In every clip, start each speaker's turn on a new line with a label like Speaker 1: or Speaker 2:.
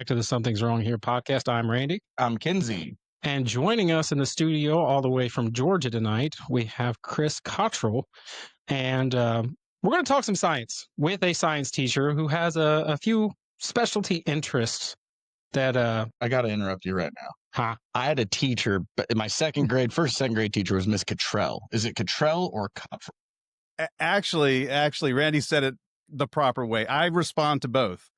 Speaker 1: to the Something's Wrong Here podcast. I'm Randy.
Speaker 2: I'm Kinsey.
Speaker 1: And joining us in the studio all the way from Georgia tonight, we have Chris Cottrell. And we're going to talk some science with a science teacher who has a few specialty interests that...
Speaker 2: I got to interrupt you right now.
Speaker 1: Huh?
Speaker 2: I had a teacher, but in my second grade teacher was Miss Cottrell. Is it Cottrell or Cottrell?
Speaker 3: Actually, Randy said it the proper way. I respond to both.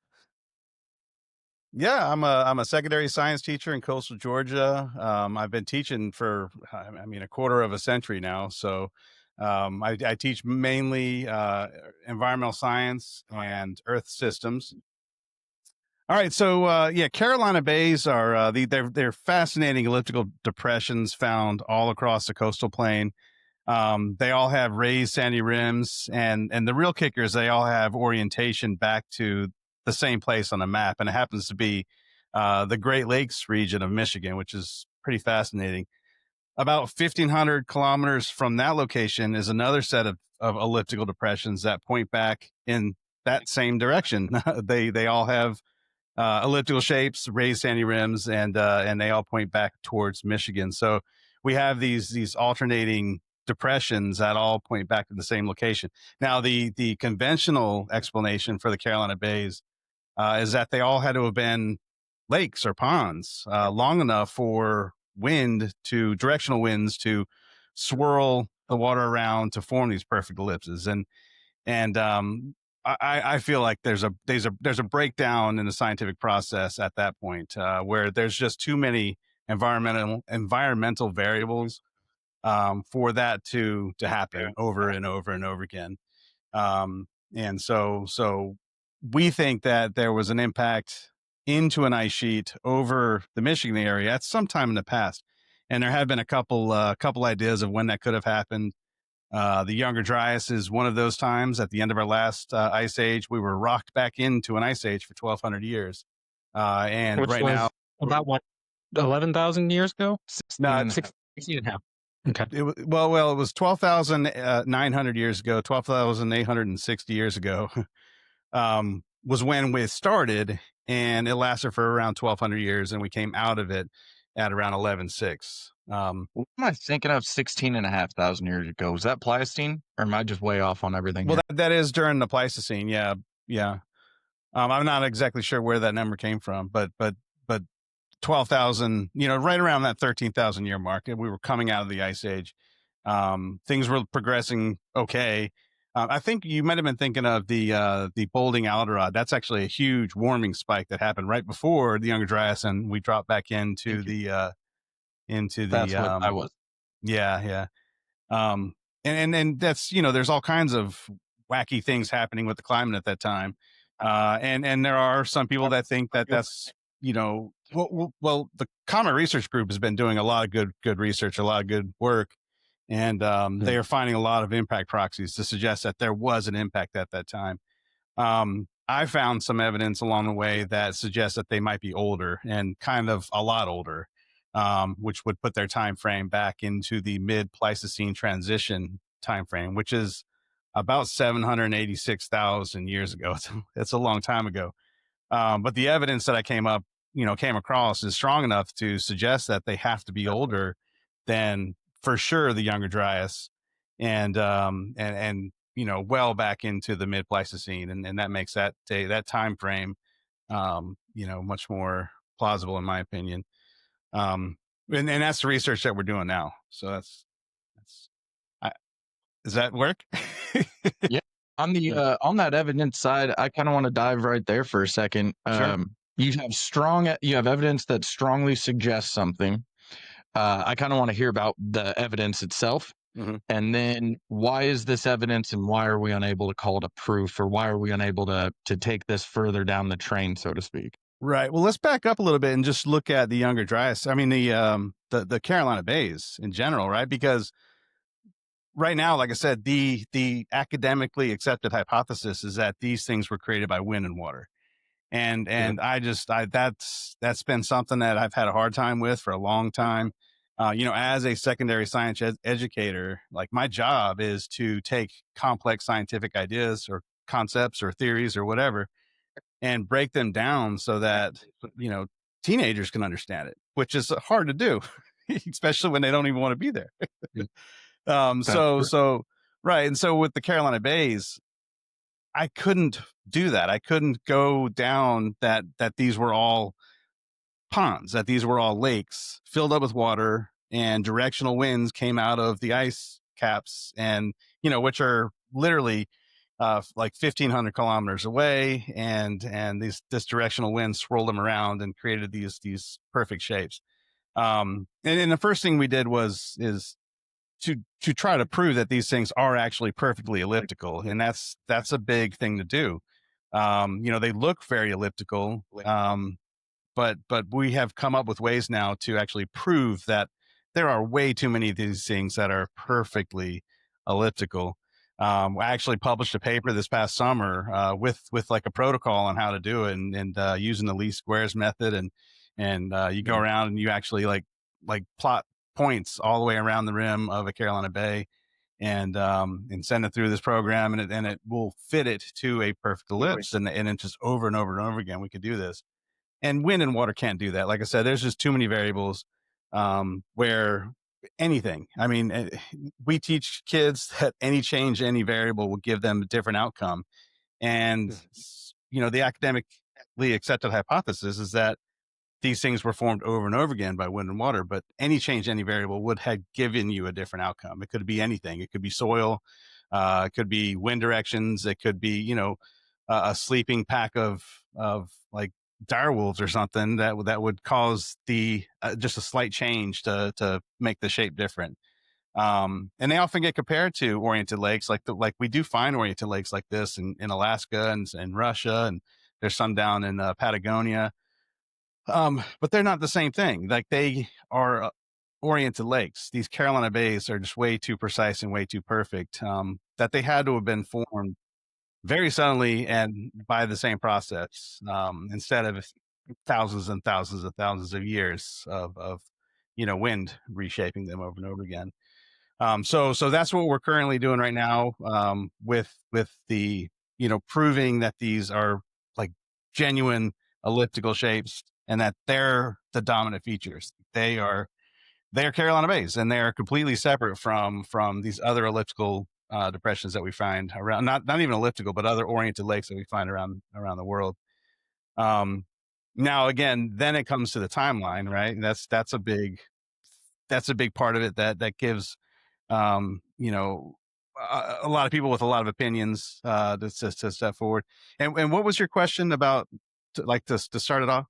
Speaker 3: Yeah, I'm a secondary science teacher in coastal Georgia. I've been teaching for, a quarter of a century now. So I teach mainly environmental science and earth systems. All right, so Carolina bays are they're fascinating elliptical depressions found all across the coastal plain. They all have raised sandy rims, and the real kicker is they all have orientation back to the same place on the map, and it happens to be the Great Lakes region of Michigan, which is pretty fascinating. About 1,500 kilometers from that location is another set of elliptical depressions that point back in that same direction. They all have elliptical shapes, raised sandy rims, and they all point back towards Michigan. So we have these alternating depressions that all point back to the same location. Now, the conventional explanation for the Carolina bays is that they all had to have been lakes or ponds long enough for directional winds to swirl the water around to form these perfect ellipses. And I feel like there's a breakdown in the scientific process at that point where there's just too many environmental variables for that to happen over and over and over again. And so we think that there was an impact into an ice sheet over the Michigan area at some time in the past. And there have been a couple ideas of when that could have happened. The Younger Dryas is one of those times. At the end of our last ice age, we were rocked back into an ice age for 1,200 years. And
Speaker 1: Which
Speaker 3: right
Speaker 1: was
Speaker 3: now,
Speaker 1: about what, 11,000 years ago?
Speaker 3: 16
Speaker 1: and a half. Okay.
Speaker 3: It was 12,900 years ago, 12,860 years ago, was when we started, and it lasted for around 1,200 years, and we came out of it at around 11,600.
Speaker 2: What am I thinking of 16,500 years ago? Was that Pleistocene, or am I just way off on everything?
Speaker 3: Well, that is during the Pleistocene. Yeah. I'm not exactly sure where that number came from, but 12,000, right around that 13,000 year mark, we were coming out of the ice age. Things were progressing okay. I think you might have been thinking of the Boulding Alderod. That's actually a huge warming spike that happened right before the Younger Dryas, and we dropped back into the
Speaker 2: That's what I was.
Speaker 3: Yeah. And that's, there's all kinds of wacky things happening with the climate at that time. And there are some people that think that that's, well, the Comet Research Group has been doing a lot of good research, a lot of good work. And they are finding a lot of impact proxies to suggest that there was an impact at that time. I found some evidence along the way that suggests that they might be older, and kind of a lot older, which would put their time frame back into the mid-Pleistocene transition time frame, which is about 786,000 years ago. It's a long time ago. But the evidence that I came across is strong enough to suggest that they have to be older than, for sure, the Younger Dryas, and well back into the mid Pleistocene, and that makes that time frame, much more plausible in my opinion. And that's the research that we're doing now. So does that work?
Speaker 2: Yeah. On the on that evidence side, I kind of want to dive right there for a second.
Speaker 3: Sure.
Speaker 2: You have evidence that strongly suggests something. I kind of want to hear about the evidence itself.
Speaker 3: Mm-hmm.
Speaker 2: And then why is this evidence, and why are we unable to call it a proof, or why are we unable to take this further down the train, so to speak?
Speaker 3: Right. Well, let's back up a little bit and just look at the Younger Dryas. I mean, the Carolina bays in general, right? Because right now, like I said, the academically accepted hypothesis is that these things were created by wind and water. And that's been something that I've had a hard time with for a long time. As a secondary science educator, like, my job is to take complex scientific ideas or concepts or theories or whatever, and break them down so that, teenagers can understand it, which is hard to do, especially when they don't even want to be there. So right. And so with the Carolina Bays, I couldn't do that. I couldn't go down that these were all ponds, that these were all lakes filled up with water, and directional winds came out of the ice caps, and which are literally like 1,500 kilometers away, and this directional wind swirled them around and created these perfect shapes. And the first thing we did is to try to prove that these things are actually perfectly elliptical, and that's a big thing to do. They look very elliptical, but we have come up with ways now to actually prove that there are way too many of these things that are perfectly elliptical. I actually published a paper this past summer with like a protocol on how to do it, and using the least squares method, and you go around and you actually like plot points all the way around the rim of a Carolina Bay, and send it through this program, and it will fit it to a perfect ellipse, and it's just over and over and over again. We could do this, and wind and water can't do that. Like I said, there's just too many variables where anything. I mean, we teach kids that any change, any variable will give them a different outcome. And, the academically accepted hypothesis is that these things were formed over and over again by wind and water, but any change, any variable would have given you a different outcome. It could be anything. It could be soil. It could be wind directions. It could be, a sleeping pack of like dire wolves or something that would cause the just a slight change to make the shape different. And they often get compared to oriented lakes, like we do find oriented lakes like this in Alaska and Russia, and there's some down in Patagonia. But they're not the same thing. Like, they are oriented lakes. These Carolina Bays are just way too precise and way too perfect, that they had to have been formed very suddenly and by the same process, instead of thousands and thousands and thousands of years of wind reshaping them over and over again. So that's what we're currently doing right now, with the proving that these are like genuine elliptical shapes, and that they're the dominant features. They are Carolina Bays, and they are completely separate from these other elliptical depressions that we find around, not even elliptical, but other oriented lakes that we find around the world. Now again, then it comes to the timeline, right? And that's a big part of it that gives a lot of people with a lot of opinions to step forward. And what was your question about, to start it off?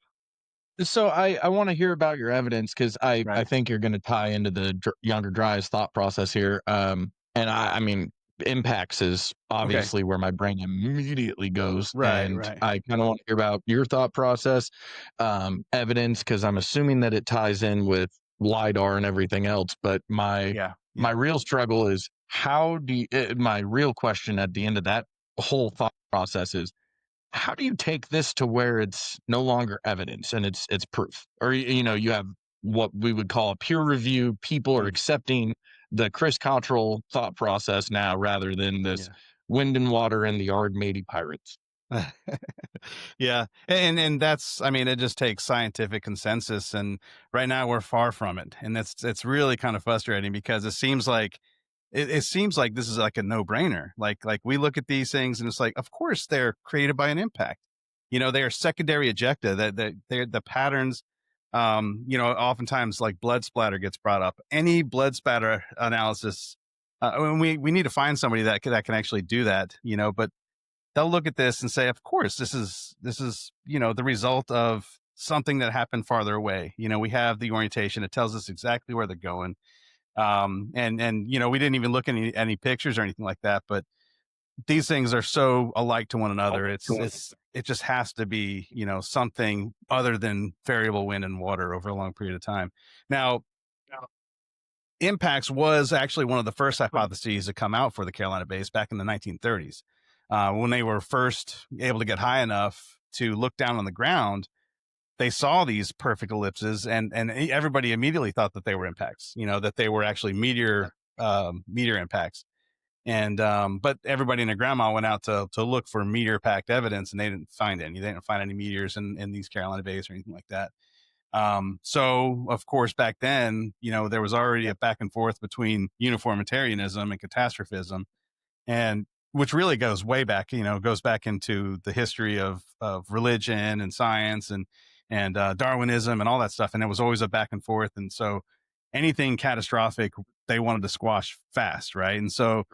Speaker 2: So I want to hear about your evidence, because I
Speaker 3: Right.
Speaker 2: think you're going to tie into the Younger Dryas thought process here. And I mean, impacts is obviously where my brain immediately goes.
Speaker 3: Right,
Speaker 2: And
Speaker 3: right.
Speaker 2: I kind of want to hear about your thought process, evidence, because I'm assuming that it ties in with LiDAR and everything else. But my real struggle is, how do you, my real question at the end of that whole thought process is, how do you take this to where it's no longer evidence and it's proof? Or you have what we would call a peer review. People are accepting the Chris Cottrell thought process now, rather than this wind and water and the Ardmady pirates.
Speaker 3: Yeah. And that's, I mean, it just takes scientific consensus, and right now we're far from it. And it's really kind of frustrating, because it seems like this is like a no-brainer. Like we look at these things and it's like, of course they're created by an impact. They are secondary ejecta, that they're the patterns. Oftentimes, like, blood splatter gets brought up. Any blood splatter analysis, we need to find somebody that can actually do that, but they'll look at this and say, of course, this is the result of something that happened farther away. We have the orientation. It tells us exactly where they're going. And we didn't even look at any pictures or anything like that, but these things are so alike to one another. It just has to be, something other than variable wind and water over a long period of time. Now, impacts was actually one of the first hypotheses to come out for the Carolina Bays back in the 1930s, when they were first able to get high enough to look down on the ground. They saw these perfect ellipses, and everybody immediately thought that they were impacts, that they were actually meteor impacts. And but everybody and their grandma went out to look for meteor-packed evidence, and they didn't find any. They didn't find any meteors in these Carolina Bays or anything like that. So of course, back then, there was already a back and forth between uniformitarianism and catastrophism, and which really goes way back, goes back into the history of religion and science and Darwinism and all that stuff. And there was always a back and forth. And so anything catastrophic, they wanted to squash fast. Right. And so,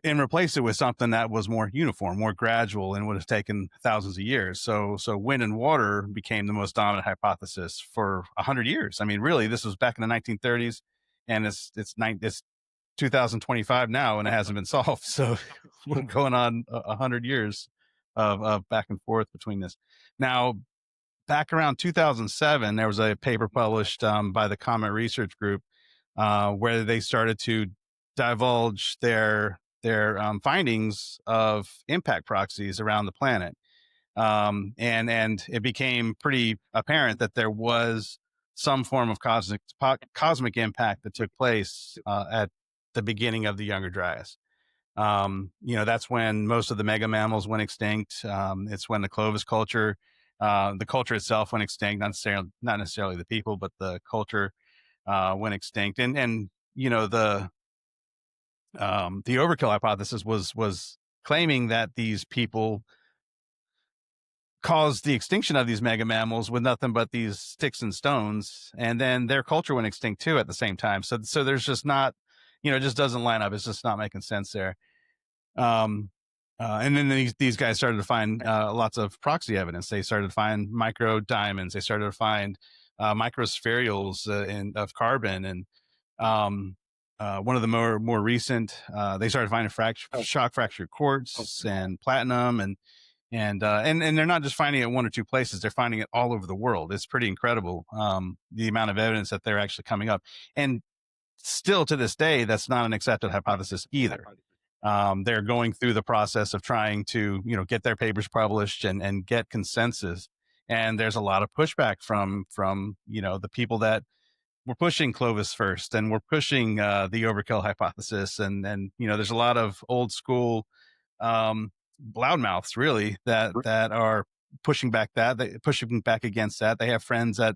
Speaker 3: and replace it with something that was more uniform, more gradual, and would have taken thousands of years. So wind and water became the most dominant hypothesis for 100 years. I mean, really, this was back in the 1930s, and it's 2025 now, and it hasn't been solved. So we're going on 100 years of back and forth between this. Now, back around 2007, there was a paper published by the Comet Research Group where they started to divulge their findings of impact proxies around the planet, and it became pretty apparent that there was some form of cosmic impact that took place at the beginning of the Younger Dryas. That's when most of the mega mammals went extinct. It's when the Clovis culture, the culture itself went extinct, not necessarily the people, but the culture went extinct. And the overkill hypothesis was claiming that these people caused the extinction of these mega mammals with nothing but these sticks and stones, and then their culture went extinct too at the same time. So there's just not, it just doesn't line up. It's just not making sense there. And then these guys started to find lots of proxy evidence. They started to find micro diamonds. They started to find microspherules of carbon, and one of the more recent, they started finding shock fractured quartz and platinum, and they're not just finding it one or two places; they're finding it all over the world. It's pretty incredible the amount of evidence that they're actually coming up, and still to this day, that's not an accepted hypothesis either. They're going through the process of trying to get their papers published and get consensus, and there's a lot of pushback from the people that we're pushing Clovis first, and we're pushing the overkill hypothesis, and there's a lot of old school loudmouths really that are pushing back against that. They have friends that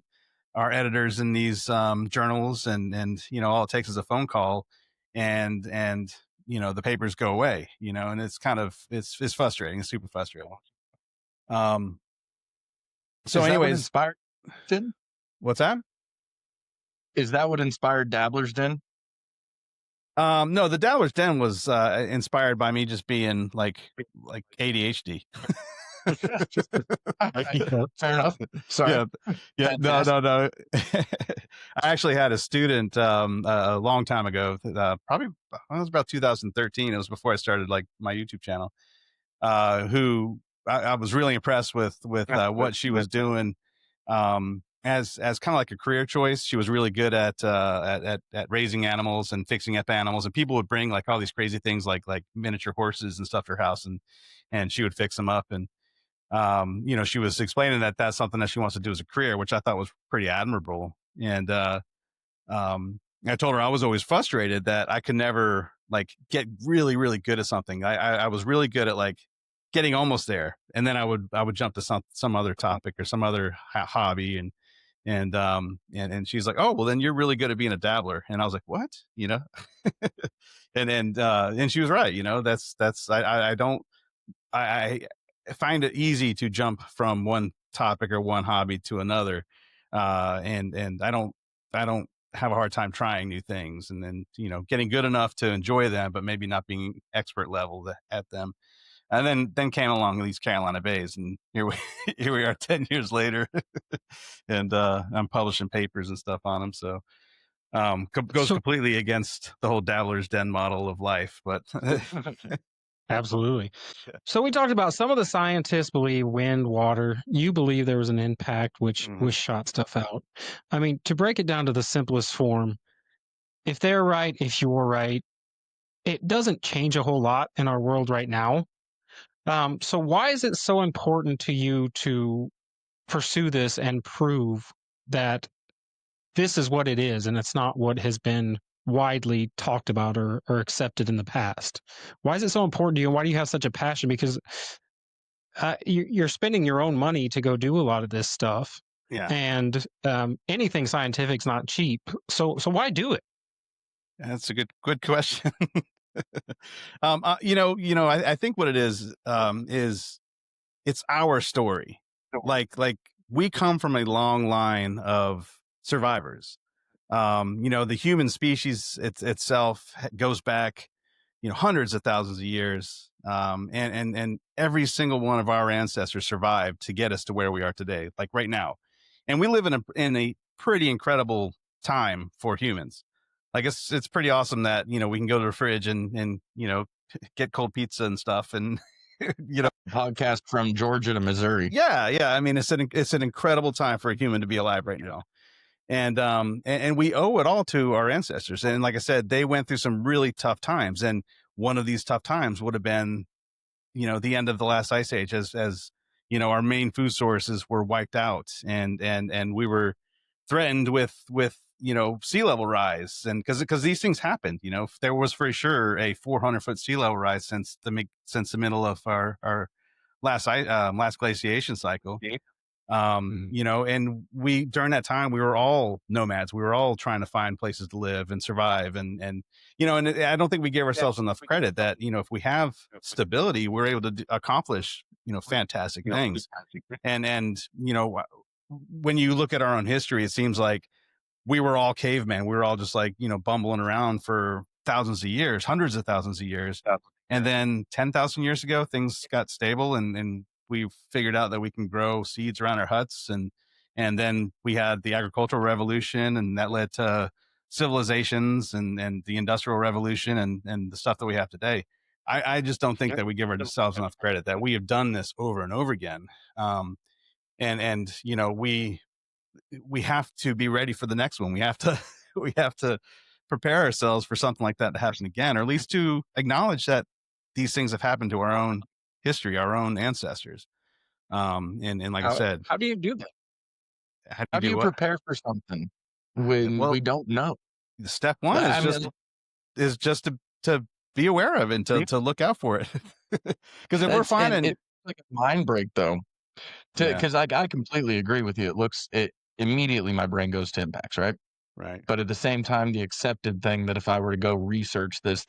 Speaker 3: are editors in these journals, and all it takes is a phone call, and the papers go away, and it's kind of it's frustrating. It's super frustrating. So anyways, what's that?
Speaker 2: Is that what inspired Dabbler's Den?
Speaker 3: No, the Dabbler's Den was inspired by me just being like ADHD.
Speaker 2: Fair enough. Sorry.
Speaker 3: Yeah. No. I actually had a student a long time ago, probably it was about 2013. It was before I started like my YouTube channel. Who I was really impressed with what she was doing. As kind of like a career choice. She was really good at raising animals and fixing up animals, and people would bring like all these crazy things like miniature horses and stuff to her house, and she would fix them up. And she was explaining that that's something that she wants to do as a career, which I thought was pretty admirable. And I told her I was always frustrated that I could never like get really, really good at something. I was really good at like getting almost there, and then I would jump to some other topic or some other hobby, and she's like, oh, well then you're really good at being a dabbler. And I was like, what? And she was right. I find it easy to jump from one topic or one hobby to another. And I don't have a hard time trying new things, and then, getting good enough to enjoy them, but maybe not being expert level at them. And then came along these Carolina Bays, and here we are 10 years later, and I'm publishing papers and stuff on them. So goes completely against the whole Dabbler's Den model of life, but
Speaker 1: absolutely. So we talked about some of the scientists believe wind, water. You believe there was an impact which shot stuff out. I mean, to break it down to the simplest form, if they're right, if you're right, it doesn't change a whole lot in our world right now. So why is it so important to you to pursue this and prove that this is what it is and it's not what has been widely talked about or accepted in the past? Why is it so important to you, and why do you have such a passion? Because you're spending your own money to go do a lot of this stuff, and anything scientific's not cheap. So why do it?
Speaker 3: That's a good question. I think what it is it's our story. Like we come from a long line of survivors. The human species itself goes back, hundreds of thousands of years. And every single one of our ancestors survived to get us to where we are today, like right now. And we live in a pretty incredible time for humans. Like it's pretty awesome that, we can go to the fridge and get cold pizza and stuff and,
Speaker 2: podcast from Georgia to Missouri.
Speaker 3: Yeah. I mean, it's an incredible time for a human to be alive right now. And we owe it all to our ancestors. And like I said, they went through some really tough times. And one of these tough times would have been, the end of the last ice age as our main food sources were wiped out and we were threatened with sea level rise. And because these things happened, there was for sure a 400-foot sea level rise since the middle of our last glaciation cycle. And we, during that time, we were all nomads. We were all trying to find places to live and survive. And I don't think we give ourselves enough credit that, if we have stability, we're able to accomplish, fantastic things. And when you look at our own history, it seems like we were all cavemen. We were all just like, bumbling around for thousands of years, hundreds of thousands of years. And then 10,000 years ago, things got stable and we figured out that we can grow seeds around our huts. And then we had the agricultural revolution, and that led to civilizations and the industrial revolution and the stuff that we have today. I just don't think that we give ourselves enough credit that we have done this over and over again. We have to be ready for the next one. We have to prepare ourselves for something like that to happen again, or at least to acknowledge that these things have happened to our own history, our own ancestors. And like I said,
Speaker 1: how do you do that?
Speaker 2: How do you prepare for something when we don't know?
Speaker 3: Step one is just to be aware of it and to look out for it. Because if we're finding
Speaker 2: it's like a mind break though, because I completely agree with you. It immediately my brain goes to impacts, right?
Speaker 3: Right.
Speaker 2: But at the same time, the accepted thing that if I were to go research this,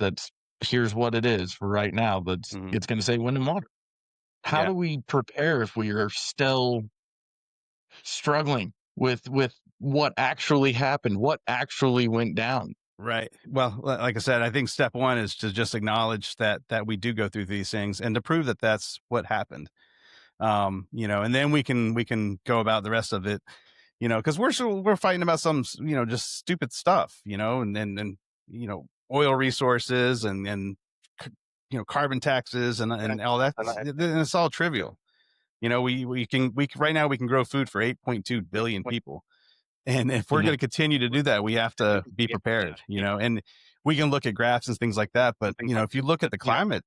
Speaker 2: here's what it is for right now, it's going to say wind and water. How do we prepare if we are still struggling with what actually happened, what actually went down?
Speaker 3: Right. Well, like I said, I think step one is to just acknowledge that we do go through these things and to prove that that's what happened. And then we can go about the rest of it, because we're fighting about some, just stupid stuff, and oil resources and carbon taxes and all that. And it's all trivial. We can right now we can grow food for 8.2 billion people. And if we're going to continue to do that, we have to be prepared, and we can look at graphs and things like that. But, if you look at the climate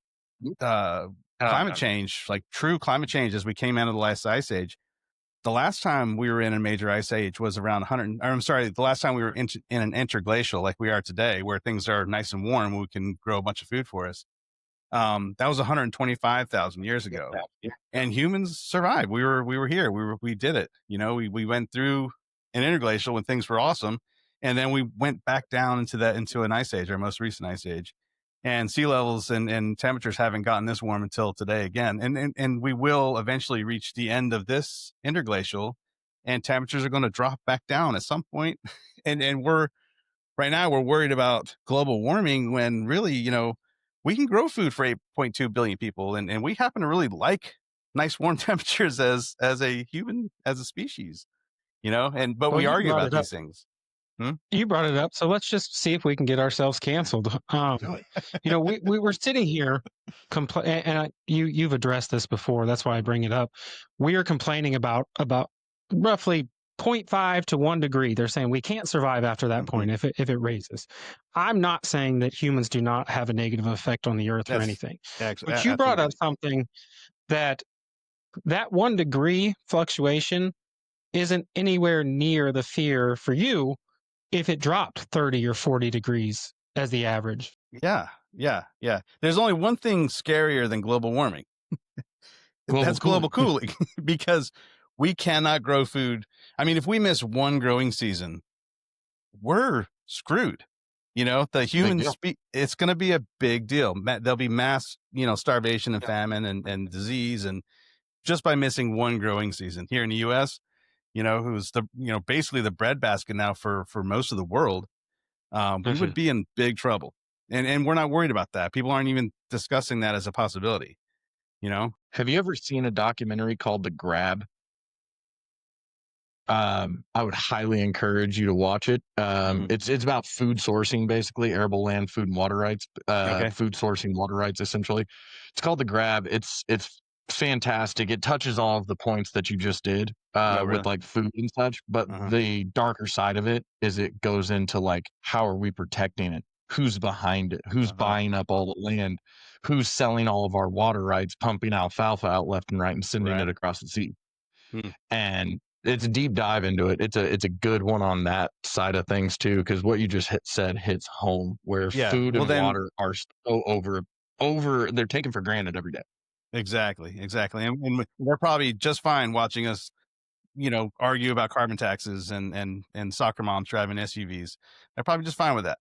Speaker 3: change, like true climate change, as we came out of the last ice age, the last time we were in a major ice age was around the last time we were in an interglacial like we are today, where things are nice and warm, we can grow a bunch of food for us. That was 125,000 years ago, and humans survived. We were here. We did it. We went through an interglacial when things were awesome, and then we went back down into an ice age, our most recent ice age, and sea levels and temperatures haven't gotten this warm until today again. And we will eventually reach the end of this interglacial, and temperatures are going to drop back down at some point. And right now we're worried about global warming when really, we can grow food for 8.2 billion people. And we happen to really like nice warm temperatures as a human, as a species, but we argue about these things.
Speaker 1: You brought it up, so let's just see if we can get ourselves canceled. We were sitting here, you've addressed this before. That's why I bring it up. We are complaining about roughly 0.5 to 1 degree. They're saying we can't survive after that point if it raises. I'm not saying that humans do not have a negative effect on the Earth or anything. But you brought up something that 1 degree fluctuation isn't anywhere near the fear for you if it dropped 30 or 40 degrees as the average.
Speaker 3: Yeah. There's only one thing scarier than global warming. That's global cooling because we cannot grow food. I mean, if we miss one growing season, we're screwed. The human it's going to be a big deal. There'll be mass, starvation and famine and disease. And just by missing one growing season here in the US, who's basically the breadbasket now for most of the world, we would be in big trouble. And we're not worried about that. People aren't even discussing that as a possibility.
Speaker 2: Have you ever seen a documentary called The Grab? I would highly encourage you to watch it. It's about food sourcing, basically arable land, food and water rights, food sourcing, water rights, essentially. It's called The Grab. It's fantastic. It touches all of the points that you just did with like food and such, but the darker side of it is it goes into like, how are we protecting it? Who's behind it? Who's buying up all the land? Who's selling all of our water rights, pumping alfalfa out left and right and sending it across the sea? And it's a deep dive into it. It's a good one on that side of things too, because what you just said hits home, where food and water are so over they're taken for granted every day.
Speaker 3: Exactly. And they're probably just fine watching us, argue about carbon taxes and soccer moms driving SUVs. They're probably just fine with that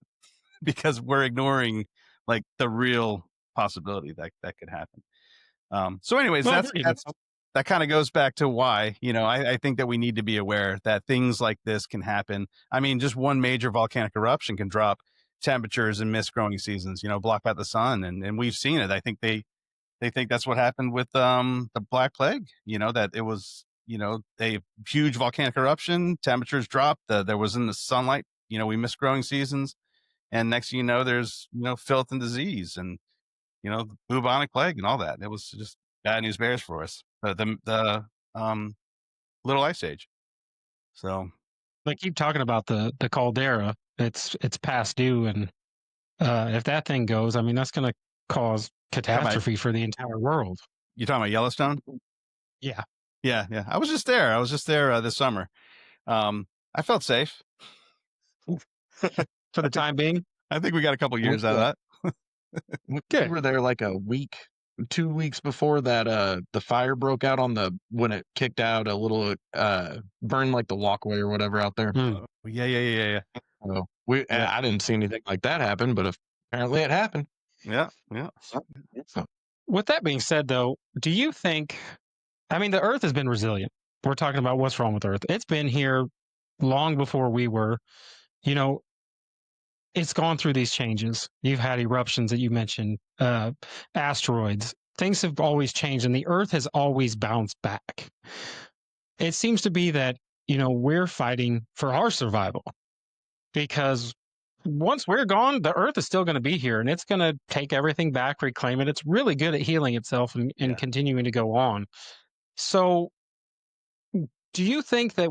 Speaker 3: because we're ignoring like the real possibility that could happen. So anyways, that kind of goes back to why, I think that we need to be aware that things like this can happen. I mean, just one major volcanic eruption can drop temperatures and miss growing seasons, block out the sun. And we've seen it. I think they think that's what happened with the Black Plague, that it was, a huge volcanic eruption, temperatures dropped, there wasn't the sunlight, we missed growing seasons. And next thing you know, there's, filth and disease and, the bubonic plague and all that. It was just bad news bears for us. The little ice age. So
Speaker 1: they keep talking about the caldera. It's past due, and if that thing goes, I mean, that's going to cause catastrophe for the entire world.
Speaker 3: You talking about Yellowstone?
Speaker 1: Yeah.
Speaker 3: I was just there this summer. I felt safe
Speaker 1: for the time being.
Speaker 3: I think we got a couple years out of that.
Speaker 2: We were there like 2 weeks before that the fire broke out when it kicked out a little burned like the walkway or whatever out there.
Speaker 3: Yeah.
Speaker 2: So I didn't see anything like that happen, but apparently it happened.
Speaker 3: Yeah.
Speaker 1: So, with that being said, though, do you think, I mean, the Earth has been resilient. We're talking about what's wrong with Earth. It's been here long before we were. It's gone through these changes. You've had eruptions that you mentioned, asteroids. Things have always changed, and the Earth has always bounced back. It seems to be that, we're fighting for our survival, because once we're gone, the Earth is still going to be here, and it's going to take everything back, reclaim it. It's really good at healing itself and continuing to go on. So do you think that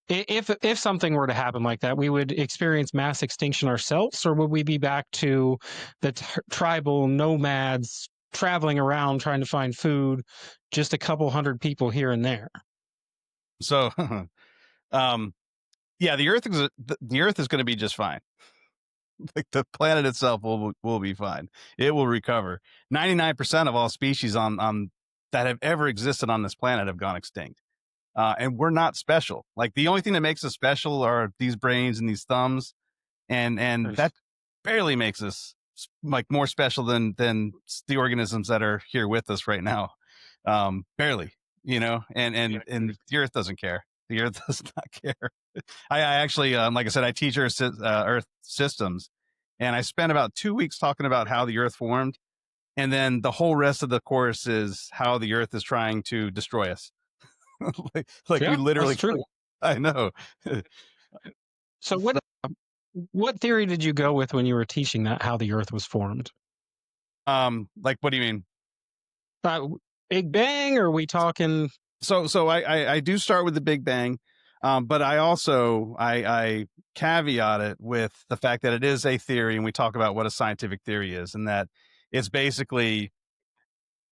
Speaker 1: if something were to happen like that, we would experience mass extinction ourselves, or would we be back to the tribal nomads traveling around trying to find food, just a couple hundred people here and there?
Speaker 3: So, the Earth is going to be just fine. Like the planet itself will be fine. It will recover. 99% of all species that have ever existed on this planet have gone extinct. And we're not special. Like the only thing that makes us special are these brains and these thumbs. And that barely makes us like more special than the organisms that are here with us right now. Barely, and the Earth doesn't care. The Earth does not care. I actually, like I said, I teach Earth systems, and I spent about 2 weeks talking about how the Earth formed. And then the whole rest of the course is how the Earth is trying to destroy us. we literally,
Speaker 1: that's true.
Speaker 3: I know.
Speaker 1: So what theory did you go with when you were teaching that, how the Earth was formed?
Speaker 3: Like, what do you mean?
Speaker 1: Big Bang, or are we talking?
Speaker 3: So I do start with the Big Bang, but I also I caveat it with the fact that it is a theory, and we talk about what a scientific theory is, and that it's basically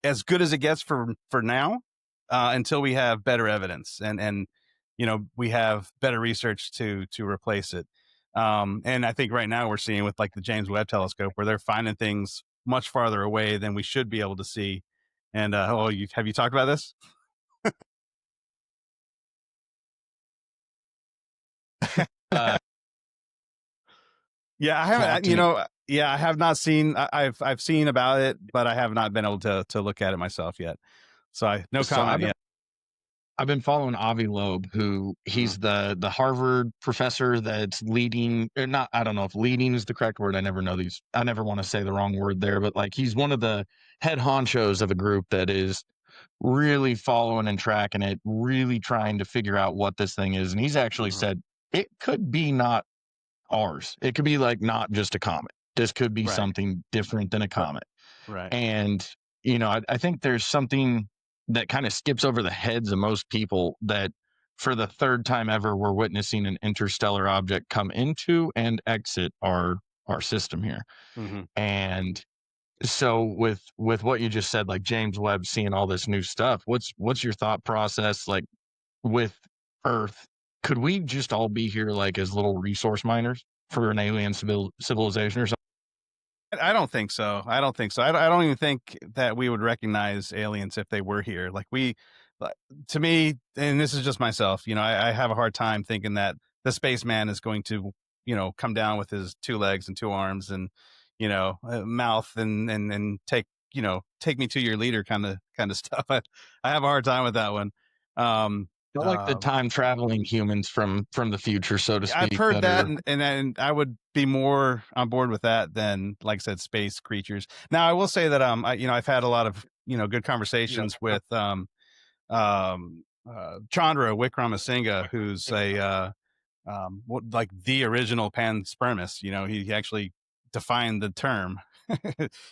Speaker 3: as good as it gets for now, until we have better evidence and we have better research to replace it. And I think right now we're seeing with like the James Webb Telescope where they're finding things much farther away than we should be able to see. And have you talked about this? Yeah, I haven't. I have not seen. I've seen about it, but I have not been able to look at it myself yet. So no comment yet.
Speaker 2: I've been following Avi Loeb, who he's the Harvard professor that's leading, or not. I don't know if leading is the correct word. I never want to say the wrong word there, but like he's one of the head honchos of a group that is really following and tracking it, really trying to figure out what this thing is. And he's actually said it could be not ours. It could be like not just a comet. This could be something different than a comet.
Speaker 3: Right.
Speaker 2: And, I think there's something that kind of skips over the heads of most people that for the third time ever, we're witnessing an interstellar object come into and exit our system here. And so with what you just said, like James Webb seeing all this new stuff, what's your thought process like with Earth? Could we just all be here like as little resource miners for an alien civilization or something?
Speaker 3: I don't think so. I don't even think that we would recognize aliens if they were here. To me, and this is just myself, I have a hard time thinking that the spaceman is going to, come down with his 2 legs and 2 arms and, a mouth and take me to your leader kind of stuff. I have a hard time with that one.
Speaker 2: Not like the time traveling humans from the future, so to speak.
Speaker 3: I've heard that, and I would be more on board with that than, like I said, space creatures. Now, I will say that I've had a lot of good conversations with Chandra Wickramasinghe, who's like the original panspermist. He actually defined the term.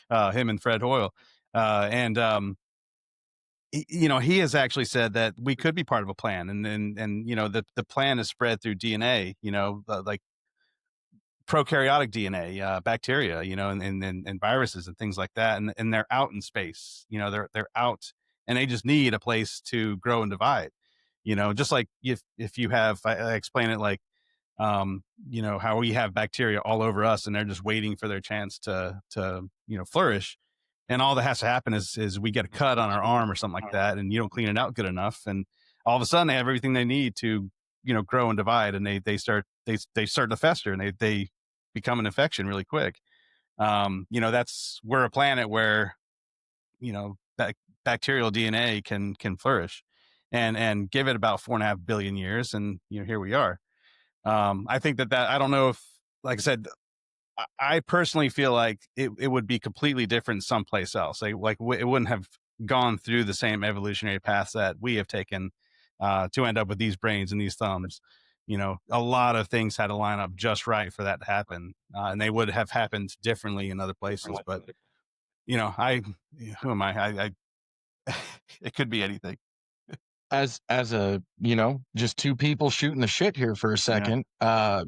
Speaker 3: Him and Fred Hoyle, he has actually said that we could be part of a plan, and the plan is spread through DNA, like prokaryotic DNA, bacteria, and viruses and things like that, and they're out in space, they're out, and they just need a place to grow and divide, just like if you have, I explain it like, how we have bacteria all over us, and they're just waiting for their chance to flourish. And all that has to happen is we get a cut on our arm or something like that, and you don't clean it out good enough, and all of a sudden they have everything they need to, grow and divide, and they start to fester, and they become an infection really quick. We're a planet where, that bacterial DNA can flourish, and give it about 4.5 billion years, and here we are. I think that I don't know if, like I said, I personally feel like it would be completely different someplace else. It wouldn't have gone through the same evolutionary paths that we have taken to end up with these brains and these thumbs. A lot of things had to line up just right for that to happen, and they would have happened differently in other places. But who am I? It could be anything.
Speaker 2: As a just 2 people shooting the shit here for a second,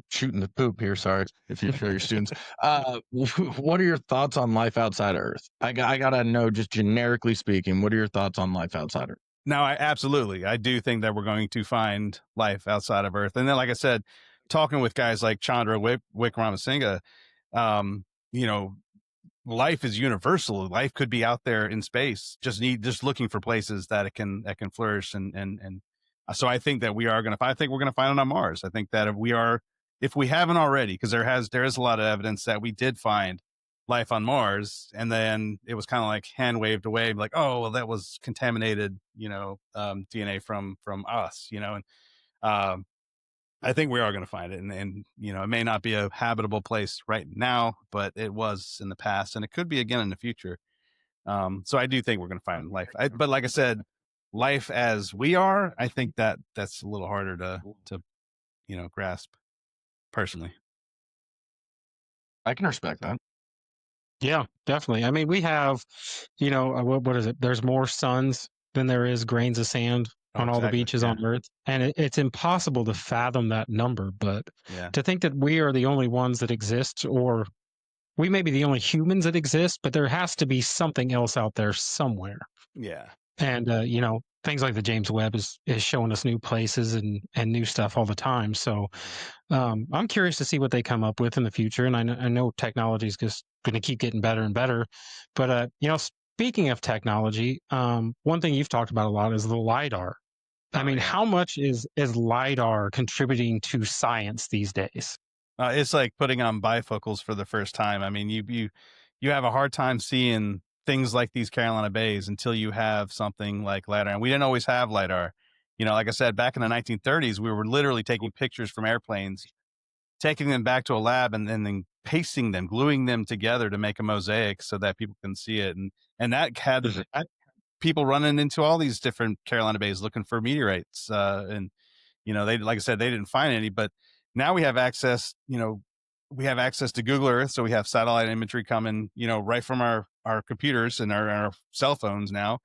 Speaker 2: shooting the poop here, sorry if you show your students, what are your thoughts on life outside of Earth? I gotta know, just generically speaking, what are your thoughts on life outside of Earth?
Speaker 3: No, I do think that we're going to find life outside of Earth. And then, like I said, talking with guys like Chandra Wickramasinghe, life is universal. Life could be out there in space, just looking for places that it can flourish. And so I think that we're going to find it on Mars. I think that if we haven't already, because there is a lot of evidence that we did find life on Mars, and then it was kind of like hand waved away, like, oh, well, that was contaminated, DNA from us, and I think we are going to find it, and it may not be a habitable place right now, but it was in the past, and it could be again in the future. So I do think we're going to find life. But like I said, life as we are, I think that's a little harder to grasp personally.
Speaker 2: I can respect that.
Speaker 1: Yeah, definitely. I mean, we have, what is it? There's more suns than there is grains of sand on all the beaches on Earth. And it's impossible to fathom that number. But to think that we are the only ones that exist, or we may be the only humans that exist, but there has to be something else out there somewhere.
Speaker 3: Yeah.
Speaker 1: And, things like the James Webb is showing us new places and new stuff all the time. So I'm curious to see what they come up with in the future, and I know technology is just going to keep getting better and better. But speaking of technology, one thing you've talked about a lot is the lidar. I mean, how much is lidar contributing to science these days?
Speaker 3: It's like putting on bifocals for the first time. I mean, you have a hard time seeing things like these Carolina Bays until you have something like lidar. And we didn't always have lidar. Like I said, back in the 1930s, we were literally taking pictures from airplanes, taking them back to a lab, and then pasting them, gluing them together to make a mosaic so that people can see it. And that had people running into all these different Carolina Bays looking for meteorites. And they, like I said, they didn't find any, but now we have access. We have access to Google Earth, so we have satellite imagery coming, right from our computers and our cell phones now.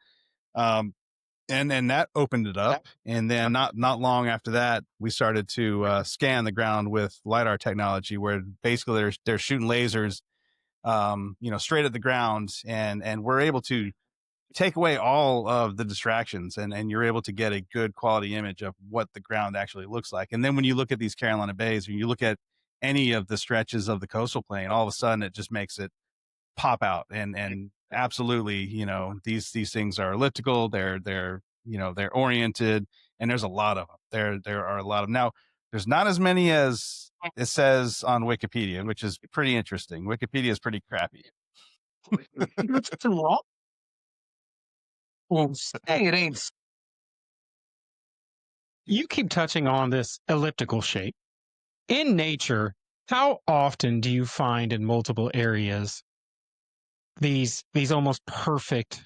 Speaker 3: And that opened it up. And then not long after that, we started to scan the ground with lidar technology, where basically they're shooting lasers, straight at the ground, and we're able to take away all of the distractions, and you're able to get a good quality image of what the ground actually looks like. And then when you look at these Carolina Bays, when you look at any of the stretches of the coastal plain, all of a sudden it just makes it pop out. And absolutely, these things are elliptical. They're oriented, and there's a lot of them. There are a lot of them. Now, there's not as many as it says on Wikipedia, which is pretty interesting. Wikipedia is pretty crappy.
Speaker 1: Well, say it ain't. You keep touching on this elliptical shape. In nature, how often do you find in multiple areas these almost perfect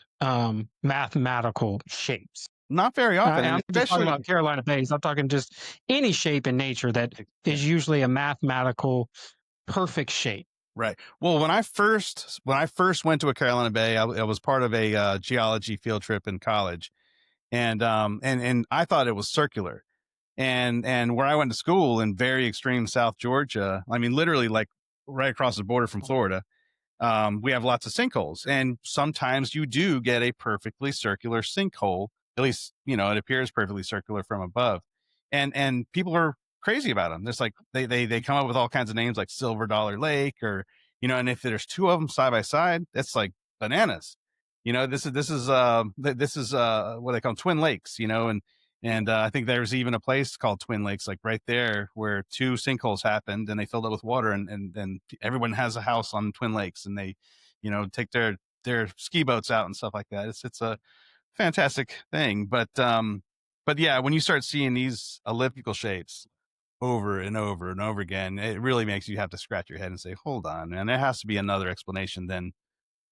Speaker 1: mathematical shapes?
Speaker 3: Not very often.
Speaker 1: I'm just talking about Carolina Bays. I'm talking just any shape in nature that is usually a mathematical perfect shape.
Speaker 3: Right. Well, when I first went to a Carolina Bay, I was part of a geology field trip in college, and I thought it was circular. And where I went to school in very extreme South Georgia, I mean, literally like right across the border from Florida, we have lots of sinkholes, and sometimes you do get a perfectly circular sinkhole. At least, it appears perfectly circular from above, and people are crazy about them. There's like they come up with all kinds of names like Silver Dollar Lake, or and if there's two of them side by side, that's like bananas. This is what they call Twin Lakes. And I think there's even a place called Twin Lakes, like right there, where two sinkholes happened and they filled it with water, and everyone has a house on Twin Lakes, and they, take their ski boats out and stuff like that. It's a fantastic thing. But yeah, when you start seeing these elliptical shapes over and over and over again, it really makes you have to scratch your head and say, hold on, man, there has to be another explanation than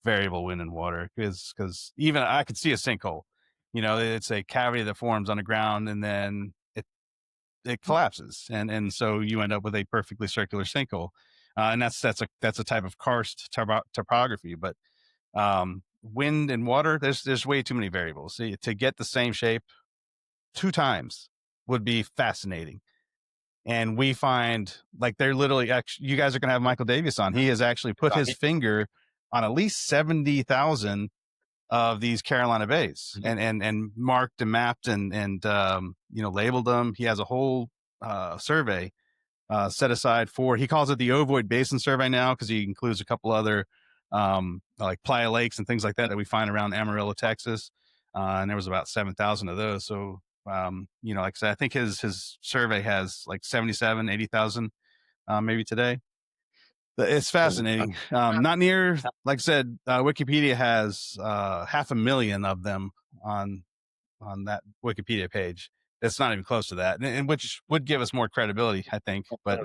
Speaker 3: variable wind and water, because even I could see a sinkhole. It's a cavity that forms on the ground, and then it collapses, and so you end up with a perfectly circular sinkhole, and that's a type of karst topography. But wind and water, there's way too many variables. See, to get the same shape two times would be fascinating. And we find, like, they're literally, you guys are going to have Michael Davis on. He has actually put his finger on at least 70,000 of these Carolina Bays, and marked and mapped and labeled them. He has a whole survey set aside for, he calls it the Ovoid Basin Survey now, because he includes a couple other like Playa Lakes and things like that we find around Amarillo, Texas. And there was about 7,000 of those. So, like I said, I think his survey has like 77, 80,000 maybe today. It's fascinating. Not near, like I said, Wikipedia has 500,000 of them on that Wikipedia page. It's not even close to that, and which would give us more credibility, I think. But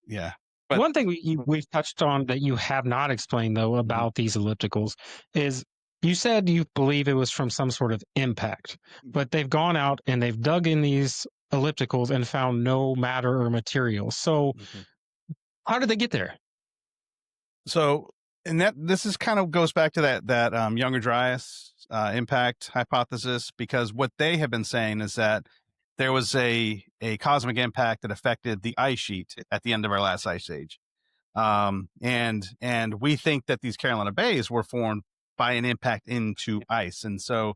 Speaker 3: yeah. But
Speaker 1: one thing we've touched on that you have not explained, though, about these ellipticals is, you said you believe it was from some sort of impact, but they've gone out and they've dug in these ellipticals and found no matter or material. So how did they get there?
Speaker 3: So, and this is kind of goes back to that Younger Dryas impact hypothesis, because what they have been saying is that there was a cosmic impact that affected the ice sheet at the end of our last ice age, and we think that these Carolina Bays were formed by an impact into ice, and so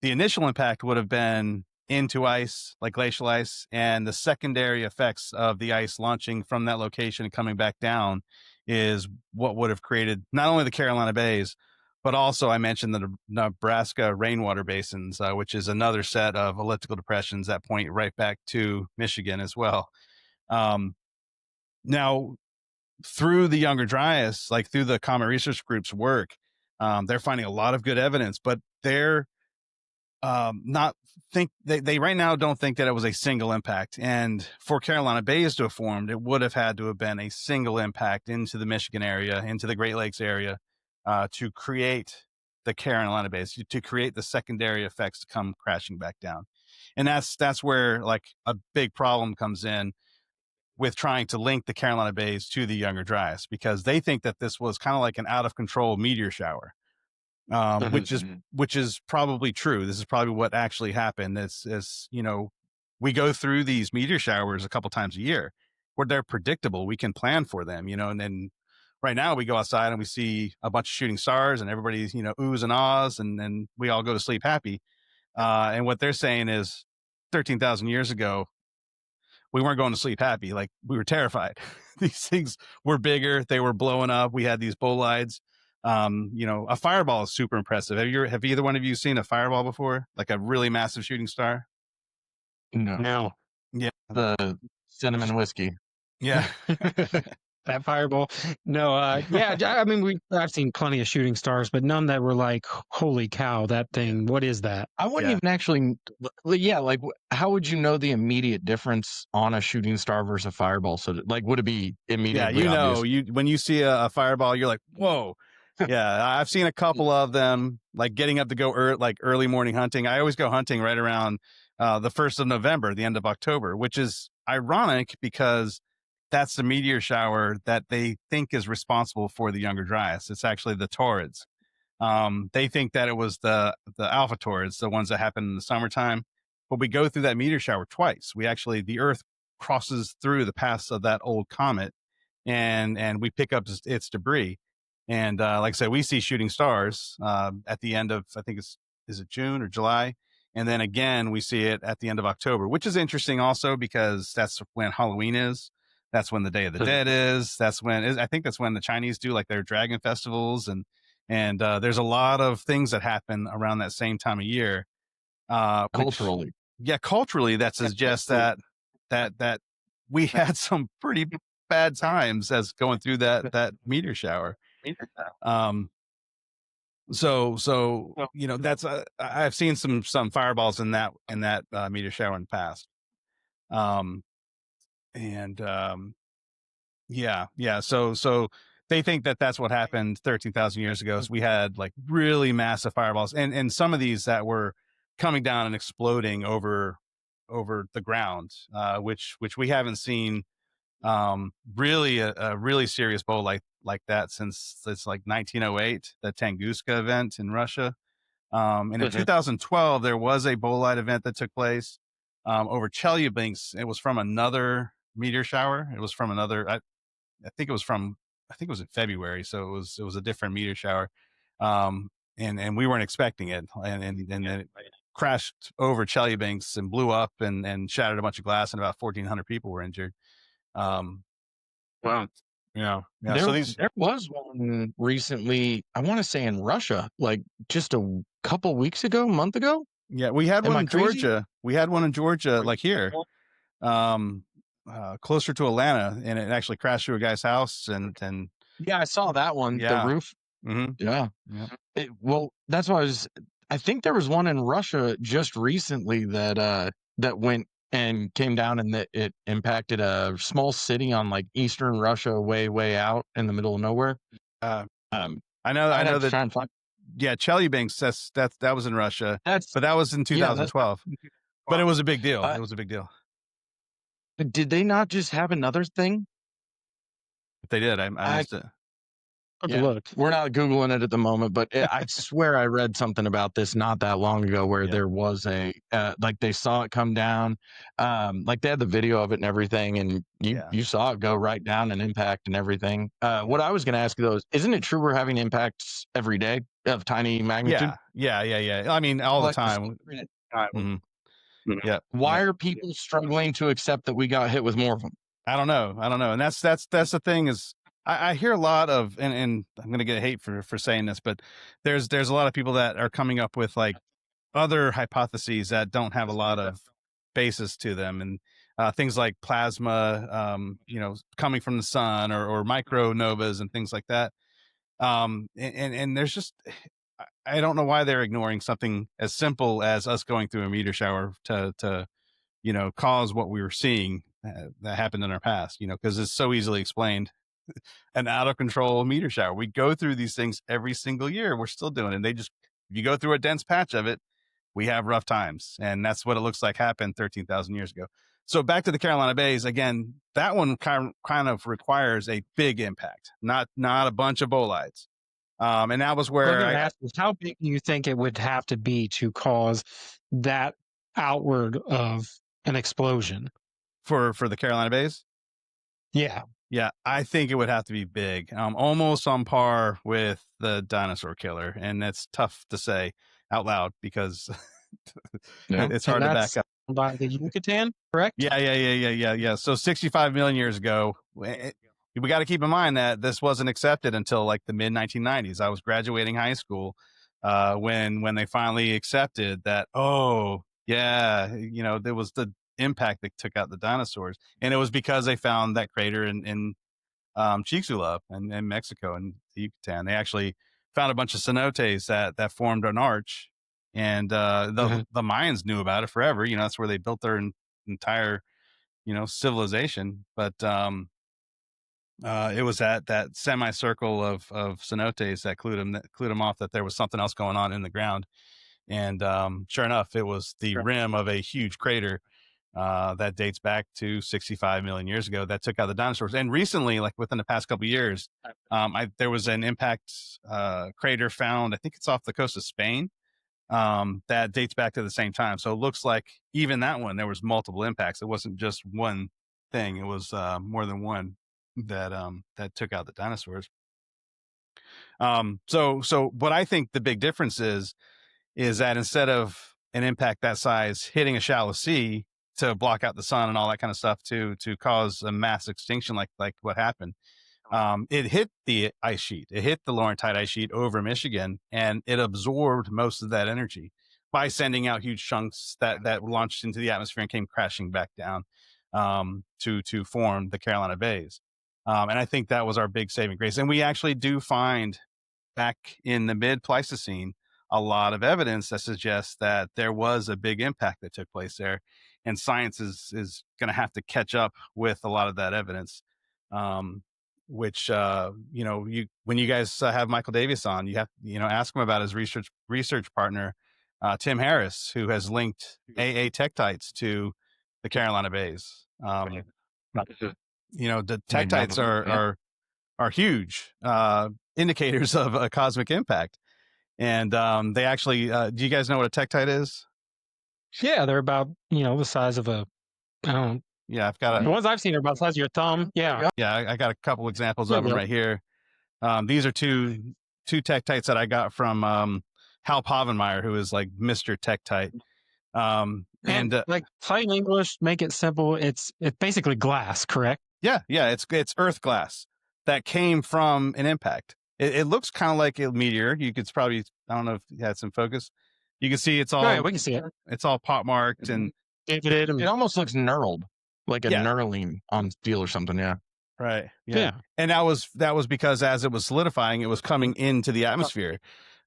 Speaker 3: the initial impact would have been into ice, like glacial ice, and the secondary effects of the ice launching from that location and coming back down is what would have created not only the Carolina Bays, but also I mentioned the Nebraska rainwater basins, which is another set of elliptical depressions that point right back to Michigan as well. Now, through the Younger Dryas, like through the Comet Research Group's work, they're finding a lot of good evidence, but they're not think they right now don't think that it was a single impact. And for Carolina Bays to have formed, it would have had to have been a single impact into the Michigan area, into the Great Lakes area, to create the Carolina Bays, to create the secondary effects to come crashing back down. And that's where like a big problem comes in with trying to link the Carolina Bays to the Younger Dryas, because they think that this was kind of like an out of control meteor shower. Which is probably true. This is probably what actually happened. Is we go through these meteor showers a couple times a year, where they're predictable. We can plan for them, and then right now we go outside and we see a bunch of shooting stars and everybody's oohs and ahs, and then we all go to sleep happy. And what they're saying is 13,000 years ago, we weren't going to sleep happy. Like, we were terrified. These things were bigger. They were blowing up. We had these bolides. A fireball is super impressive. Have either one of you seen a fireball before? Like a really massive shooting star?
Speaker 2: No.
Speaker 3: Yeah.
Speaker 2: The cinnamon whiskey.
Speaker 3: Yeah.
Speaker 1: That fireball. No, yeah, I mean, I've seen plenty of shooting stars, but none that were like, holy cow, that thing, what is that?
Speaker 2: I wouldn't even actually, like, how would you know the immediate difference on a shooting star versus a fireball? So, like, would it be immediately obvious?
Speaker 3: When you see a fireball, you're like, whoa. Yeah, I've seen a couple of them, like getting up to go early morning hunting. I always go hunting right around the 1st of November, the end of October, which is ironic because that's the meteor shower that they think is responsible for the Younger Dryas. It's actually the Taurids. They think that it was the Alpha Taurids, the ones that happen in the summertime. But we go through that meteor shower twice. The Earth crosses through the paths of that old comet, and we pick up its debris. And like I said, we see shooting stars at the end of, I think is it June or July? And then again, we see it at the end of October, which is interesting also because that's when Halloween is. That's when the Day of the Dead is. I think that's when the Chinese do like their dragon festivals. And there's a lot of things that happen around that same time of year.
Speaker 2: Culturally.
Speaker 3: Culturally, that suggests that we had some pretty bad times as going through that meteor shower. So that's I've seen some fireballs in that meteor shower in the past. So they think that that's what happened 13,000 years ago. So we had like really massive fireballs, and some of these that were coming down and exploding over the ground, which we haven't seen really a really serious bowl like that since it's like 1908, the Tunguska event in Russia. And in 2012, there was a bolide event that took place over Chelyabinsk. It was from another meteor shower. It was from another, I think it was in February. So it was a different meteor shower. And we weren't expecting it. And it crashed over Chelyabinsk and blew up and shattered a bunch of glass, and about 1,400 people were injured.
Speaker 2: Wow.
Speaker 3: Yeah.
Speaker 2: There was one recently, I want to say in Russia, like just a month ago.
Speaker 3: Yeah, we had one in Georgia. We had one in Georgia, like here, closer to Atlanta, and it actually crashed through a guy's house. And
Speaker 2: yeah, I saw that one.
Speaker 3: Yeah.
Speaker 2: The roof.
Speaker 3: Mm-hmm.
Speaker 2: Yeah. Well, that's why I think there was one in Russia just recently that went and came down, and that it impacted a small city on like eastern Russia, way out in the middle of nowhere.
Speaker 3: I know that. Yeah, Chelyabinsk. That was in Russia. But that was in 2012. But it was a big deal. It was a big deal.
Speaker 2: Did they not just have another thing?
Speaker 3: If they did, I missed it.
Speaker 2: Yeah, look, we're not Googling it at the moment, but I swear I read something about this not that long ago where there was a, like they saw it come down, like they had the video of it and everything, and you saw it go right down and impact and everything. What I was going to ask you though is, isn't it true we're having impacts every day of tiny magnitude?
Speaker 3: Yeah. I mean, all the time. Mm-hmm. Yeah.
Speaker 2: Why are people struggling to accept that we got hit with more of them?
Speaker 3: I don't know. And that's the thing is I hear a lot of, and I'm going to get hate for saying this, but there's a lot of people that are coming up with like other hypotheses that don't have a lot of basis to them. And things like plasma, coming from the sun or micronovas and things like that. And there's just, I don't know why they're ignoring something as simple as us going through a meteor shower to cause what we were seeing that happened in our past, because it's so easily explained. An out of control meteor shower. We go through these things every single year. We're still doing it. If you go through a dense patch of it, we have rough times. And that's what it looks like happened 13,000 years ago. So back to the Carolina Bays again, that one kind of requires a big impact, not a bunch of bolides. And that was where
Speaker 1: how big do you think it would have to be to cause that outward of an explosion
Speaker 3: for the Carolina Bays?
Speaker 1: Yeah.
Speaker 3: Yeah, I think it would have to be big, almost on par with the dinosaur killer. And that's tough to say out loud because it's hard to back up.
Speaker 1: By the Yucatan, correct?
Speaker 3: Yeah. So 65 million years ago, we got to keep in mind that this wasn't accepted until like the mid 1990s. I was graduating high school when they finally accepted that. Oh, yeah, there was the impact that took out the dinosaurs, and it was because they found that crater in Chicxulub in Mexico and the Yucatan. They actually found a bunch of cenotes that formed an arch, and the Mayans knew about it forever. That's where they built their entire civilization. But it was that semicircle of cenotes that clued them off that there was something else going on in the ground. And sure enough, it was the rim of a huge crater that dates back to 65 million years ago that took out the dinosaurs. And recently, like within the past couple of years, there was an impact crater found, I think it's off the coast of Spain, that dates back to the same time. So it looks like even that one, there was multiple impacts. It wasn't just one thing. It was more than one that took out the dinosaurs. So what I think the big difference is that instead of an impact that size hitting a shallow sea to block out the sun and all that kind of stuff to cause a mass extinction like what happened, it hit the ice sheet. It hit the Laurentide ice sheet over Michigan, and it absorbed most of that energy by sending out huge chunks that launched into the atmosphere and came crashing back down to form the Carolina Bays. And I think that was our big saving grace. And we actually do find back in the mid-Pleistocene a lot of evidence that suggests that there was a big impact that took place there, and science is going to have to catch up with a lot of that evidence. Which when you guys have Michael Davis on, you have ask him about his research partner, Tim Harris, who has linked AA tektites to the Carolina Bays. The tektites are huge indicators of a cosmic impact. And they actually, do you guys know what a tektite is?
Speaker 1: Yeah, they're about, the size of a,
Speaker 3: I've got
Speaker 1: the ones I've seen are about the size of your thumb. Yeah.
Speaker 3: Yeah, I got a couple examples of them right here. These are two tektites that I got from Hal Povenmire, who is like Mr. Tektite. And
Speaker 1: like plain English, make it simple. It's basically glass, correct?
Speaker 3: Yeah, it's earth glass that came from an impact. It looks kind of like a meteor. You could probably, I don't know if you had some focus. You can see it's all.
Speaker 1: Yeah, we can see it.
Speaker 3: It's all pot marked and
Speaker 2: it almost looks knurled, like a knurling on steel or something. Yeah.
Speaker 3: Right. Yeah. And that was because as it was solidifying, it was coming into the atmosphere.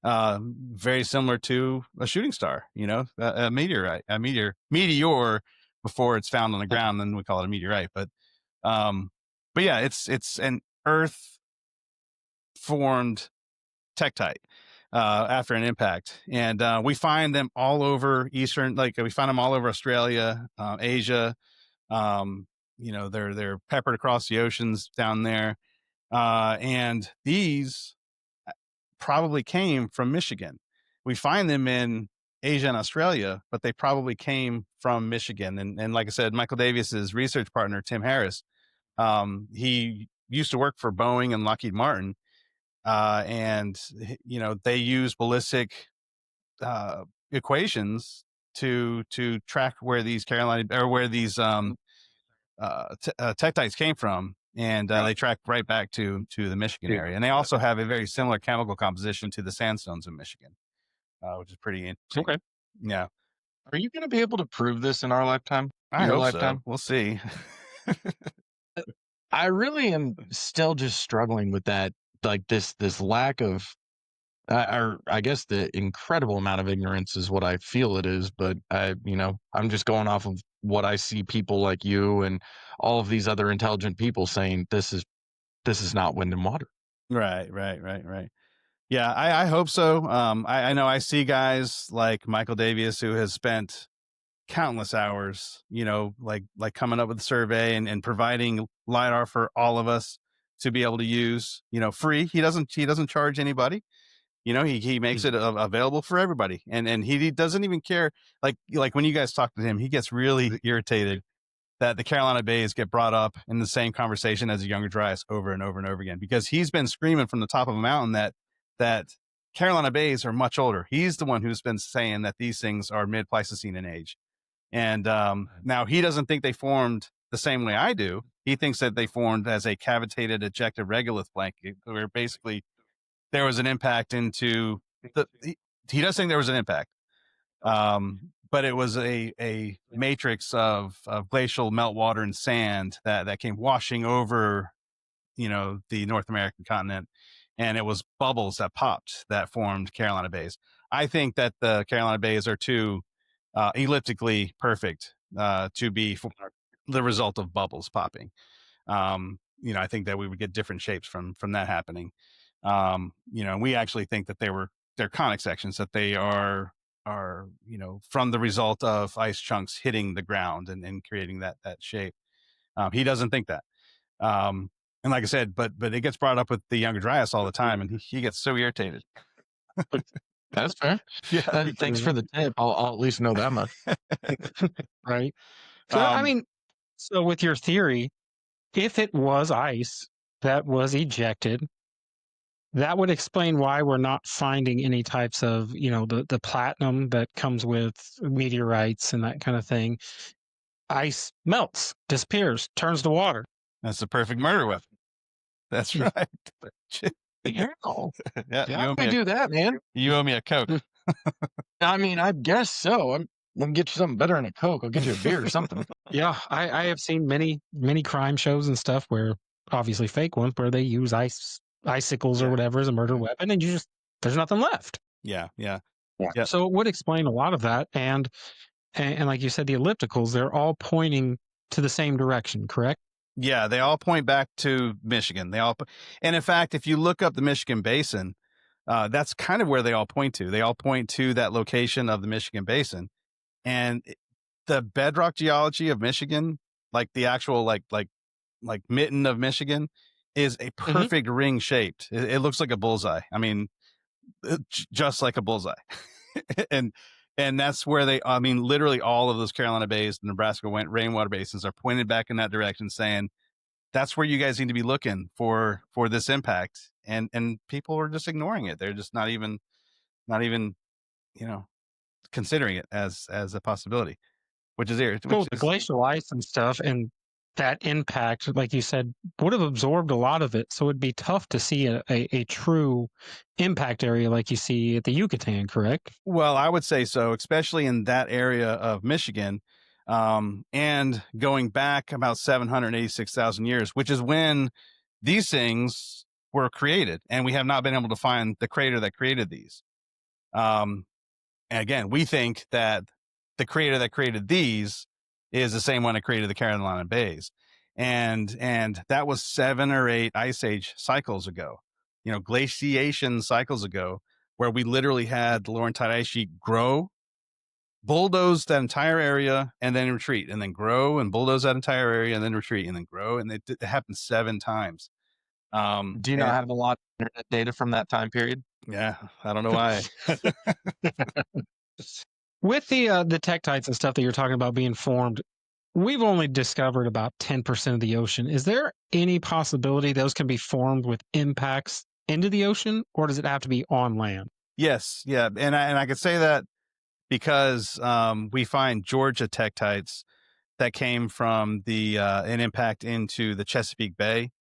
Speaker 3: Very similar to a shooting star, a meteorite, meteor before it's found on the ground, then we call it a meteorite. But yeah, it's an earth formed tektite after an impact, and we find them all over we find them all over Australia, Asia. They're peppered across the oceans down there, and these probably came from Michigan. We find them in Asia and Australia, but they probably came from Michigan. And like I said, Michael Davis's research partner, Tim Harris, he used to work for Boeing and Lockheed Martin. And they use ballistic equations to track where these tektites came from, and they track right back to the Michigan area. And they also have a very similar chemical composition to the sandstones in Michigan, which is pretty interesting.
Speaker 1: Okay.
Speaker 3: Yeah.
Speaker 2: Are you going to be able to prove this in our lifetime?
Speaker 3: I
Speaker 2: Your
Speaker 3: hope
Speaker 2: lifetime?
Speaker 3: so. We'll see.
Speaker 2: I really am still just struggling with that, like this lack of, or I guess the incredible amount of ignorance is what I feel it is. But I'm just going off of what I see people like you and all of these other intelligent people saying this is not wind and water.
Speaker 3: Right. Yeah, I hope so. I know I see guys like Michael Davies who has spent countless hours, like coming up with a survey and providing LiDAR for all of us to be able to use, free. He doesn't charge anybody. He makes it available for everybody, and he doesn't even care. Like when you guys talk to him, he gets really irritated that the Carolina Bays get brought up in the same conversation as the Younger Dryas over and over and over again, because he's been screaming from the top of a mountain that Carolina Bays are much older. He's the one who's been saying that these things are mid-Pleistocene in age. And now he doesn't think they formed the same way I do. He thinks that they formed as a cavitated ejective regolith blanket, where basically there was an impact into he does think there was an impact. But it was a matrix of glacial meltwater and sand that came washing over, the North American continent, and it was bubbles that popped that formed Carolina Bays. I think that the Carolina Bays are too elliptically perfect to be the result of bubbles popping. I think that we would get different shapes from that happening. We actually think that they're conic sections, that they are from the result of ice chunks hitting the ground and creating that shape. He doesn't think that. And like I said, but it gets brought up with the Younger Dryas all the time, and he gets so irritated.
Speaker 2: That's fair.
Speaker 3: Yeah.
Speaker 2: Thanks for the tip. I'll at least know that much.
Speaker 1: Right. So, so with your theory, if it was ice that was ejected, that would explain why we're not finding any types of, the platinum that comes with meteorites and that kind of thing. Ice melts, disappears, turns to water.
Speaker 3: That's the perfect murder weapon. That's right.
Speaker 2: Yeah,
Speaker 3: you
Speaker 2: I do that, man.
Speaker 3: You owe me a Coke.
Speaker 2: I mean, I guess so. I'm gonna get you something better than a Coke. I'll get you a beer or something.
Speaker 1: Yeah, I have seen many crime shows and stuff where, obviously fake ones, where they use icicles or whatever as a murder weapon, and there's nothing left.
Speaker 3: Yeah.
Speaker 1: So it would explain a lot of that, and like you said, the ellipticals, they're all pointing to the same direction, correct?
Speaker 3: Yeah, they all point back to Michigan. And in fact, if you look up the Michigan Basin, that's kind of where they all point to. They all point to that location of the Michigan Basin, and the bedrock geology of Michigan, like the actual like mitten of Michigan, is a perfect ring shaped. It looks like a bullseye. I mean, just like a bullseye. and that's where literally all of those Carolina Bays, the Nebraska rainwater basins are pointed back in that direction, saying that's where you guys need to be looking for this impact. And people are just ignoring it. They're just not even considering it as a possibility, which is
Speaker 1: the glacial ice and stuff, and that impact, like you said, would have absorbed a lot of it. So it'd be tough to see a true impact area like you see at the Yucatan, correct?
Speaker 3: Well, I would say so, especially in that area of Michigan. And going back about 786,000 years, which is when these things were created. And we have not been able to find the crater that created these. And again, we think that the crater that created these is the same one that created the Carolina Bays. And that was 7 or 8 ice age cycles ago, glaciation cycles ago, where we literally had the Laurentide ice sheet grow, bulldoze that entire area, and then retreat, and then grow and bulldoze that entire area, and then retreat, and then grow. And it happened 7 times.
Speaker 2: Do you not have a lot of internet data from that time period?
Speaker 3: Yeah, I don't know why.
Speaker 1: With the tektites and stuff that you're talking about being formed, we've only discovered about 10% of the ocean. Is there any possibility those can be formed with impacts into the ocean, or does it have to be on land?
Speaker 3: Yes, yeah, and I could say that because we find Georgia tektites that came from an impact into the Chesapeake Bay.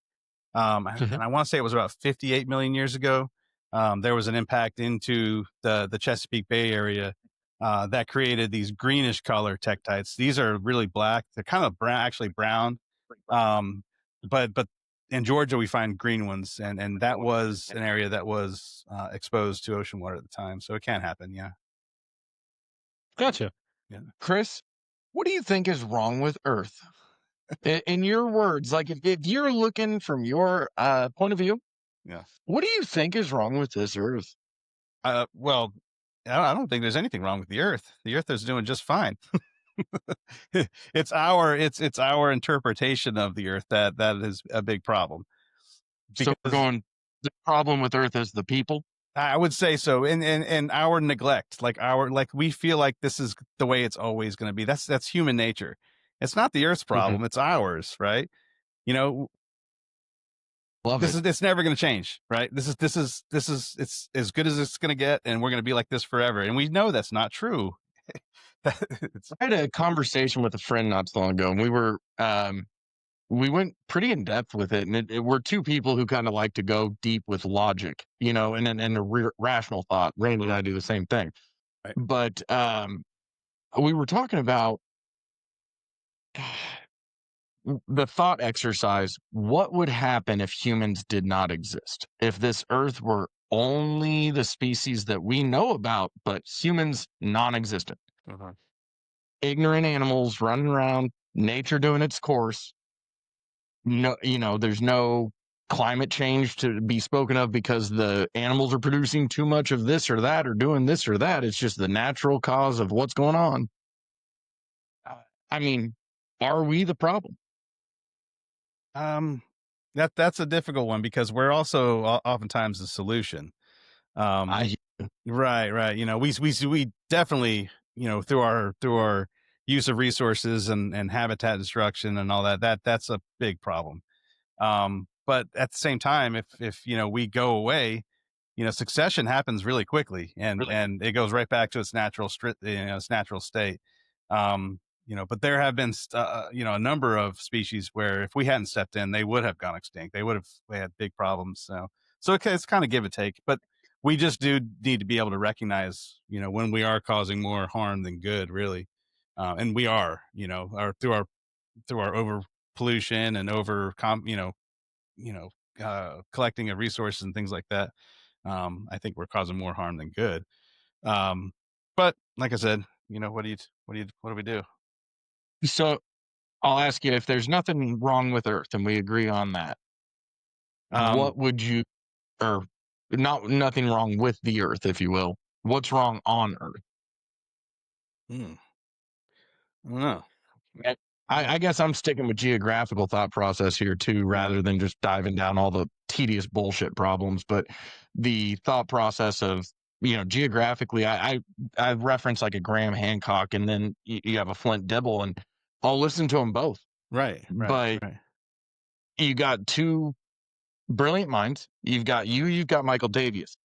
Speaker 3: And I want to say it was about 58 million years ago. There was an impact into the Chesapeake Bay area that created these greenish color tektites. These are really black. They're kind of brown, actually brown. But in Georgia, we find green ones, and that was an area that was exposed to ocean water at the time. So it can happen. Yeah.
Speaker 1: Gotcha.
Speaker 3: Yeah.
Speaker 2: Chris, what do you think is wrong with Earth? In your words, like if you're looking from your point of view,
Speaker 3: Yeah.
Speaker 2: what do you think is wrong with this Earth?
Speaker 3: Well, I don't think there's anything wrong with the Earth. The Earth is doing just fine. It's our interpretation of the Earth that is a big problem.
Speaker 2: So we're going, the problem with Earth is the people.
Speaker 3: I would say so. And our neglect, like we feel like this is the way it's always going to be. That's human nature. It's not the Earth's problem. It's ours, right? You know, it's never going to change, right? This is it's as good as it's going to get, and we're going to be like this forever. And we know that's not true.
Speaker 2: I had a conversation with a friend not so long ago, and we went pretty in depth with it. And we're two people who kind of like to go deep with logic, you know, and a rational thought. Randy and I do the same thing.
Speaker 3: Right.
Speaker 2: But we were talking about the thought exercise. What would happen if humans did not exist? If this Earth were only the species that we know about, but humans non-existent? Ignorant animals running around, nature doing its course. No, you know, there's no climate change to be spoken of because the animals are producing too much of this or that or doing this or that. It's just the natural cause of what's going on. I mean, are we the problem?
Speaker 3: That's a difficult one because we're also oftentimes the solution. Right. You know, we definitely, you know, through our use of resources and habitat destruction and all that's a big problem. But at the same time, if you know, we go away, you know, succession happens really quickly and it goes right back to its natural state. You know, but there have been, you know, a number of species where if we hadn't stepped in, they would have gone extinct. They had big problems. So it's kind of give and take, but we just do need to be able to recognize, you know, when we are causing more harm than good, really. And we are, you know, through our over pollution and collecting of resources and things like that. I think we're causing more harm than good. But like I said, you know, what do we do?
Speaker 2: So I'll ask you, if there's nothing wrong with Earth and we agree on that, what would you, or nothing wrong with the Earth, if you will, what's wrong on Earth?
Speaker 3: I don't know.
Speaker 2: I guess I'm sticking with geographical thought process here too, rather than just diving down all the tedious bullshit problems. But the thought process of, you know, geographically, I reference like a Graham Hancock, and then you have a Flint Dibble, and I'll listen to them both.
Speaker 3: Right.
Speaker 2: But you got two brilliant minds. You've got Michael Davies.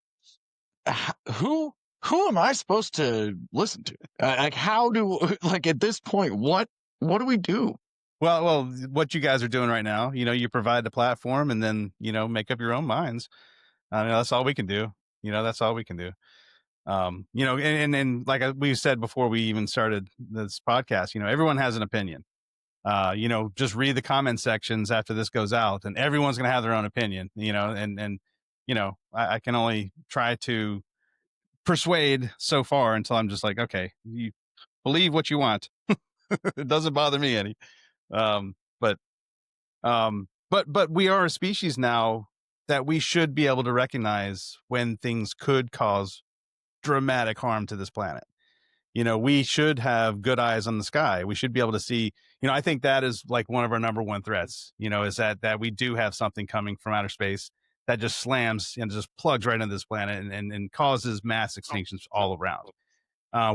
Speaker 2: Who am I supposed to listen to? Like, at this point, what do we do?
Speaker 3: Well, what you guys are doing right now, you know, you provide the platform and then, you know, make up your own minds. I mean, that's all we can do. You know, that's all we can do. You know, and like we said before we even started this podcast, you know, everyone has an opinion. You know, just read the comment sections after this goes out and everyone's going to have their own opinion, you know, and, you know, I can only try to persuade so far until I'm just like, okay, you believe what you want. It doesn't bother me any. But we are a species now that we should be able to recognize when things could cause dramatic harm to this planet. You know, we should have good eyes on the sky. We should be able to see, you know, I think that is like one of our number one threats, you know, is that we do have something coming from outer space that just slams and just plugs right into this planet and causes mass extinctions all around.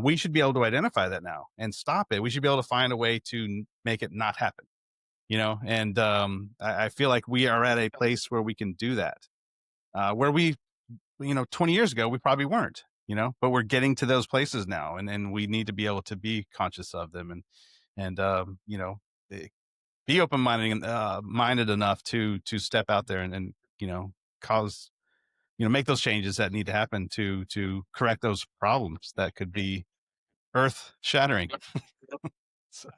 Speaker 3: We should be able to identify that now and stop it. We should be able to find a way to make it not happen, you know, and I feel like we are at a place where we can do that, where we, you know, 20 years ago, we probably weren't. but we're getting to those places now, and we need to be able to be conscious of them and be minded enough to step out there and cause make those changes that need to happen to correct those problems that could be earth shattering.
Speaker 1: So,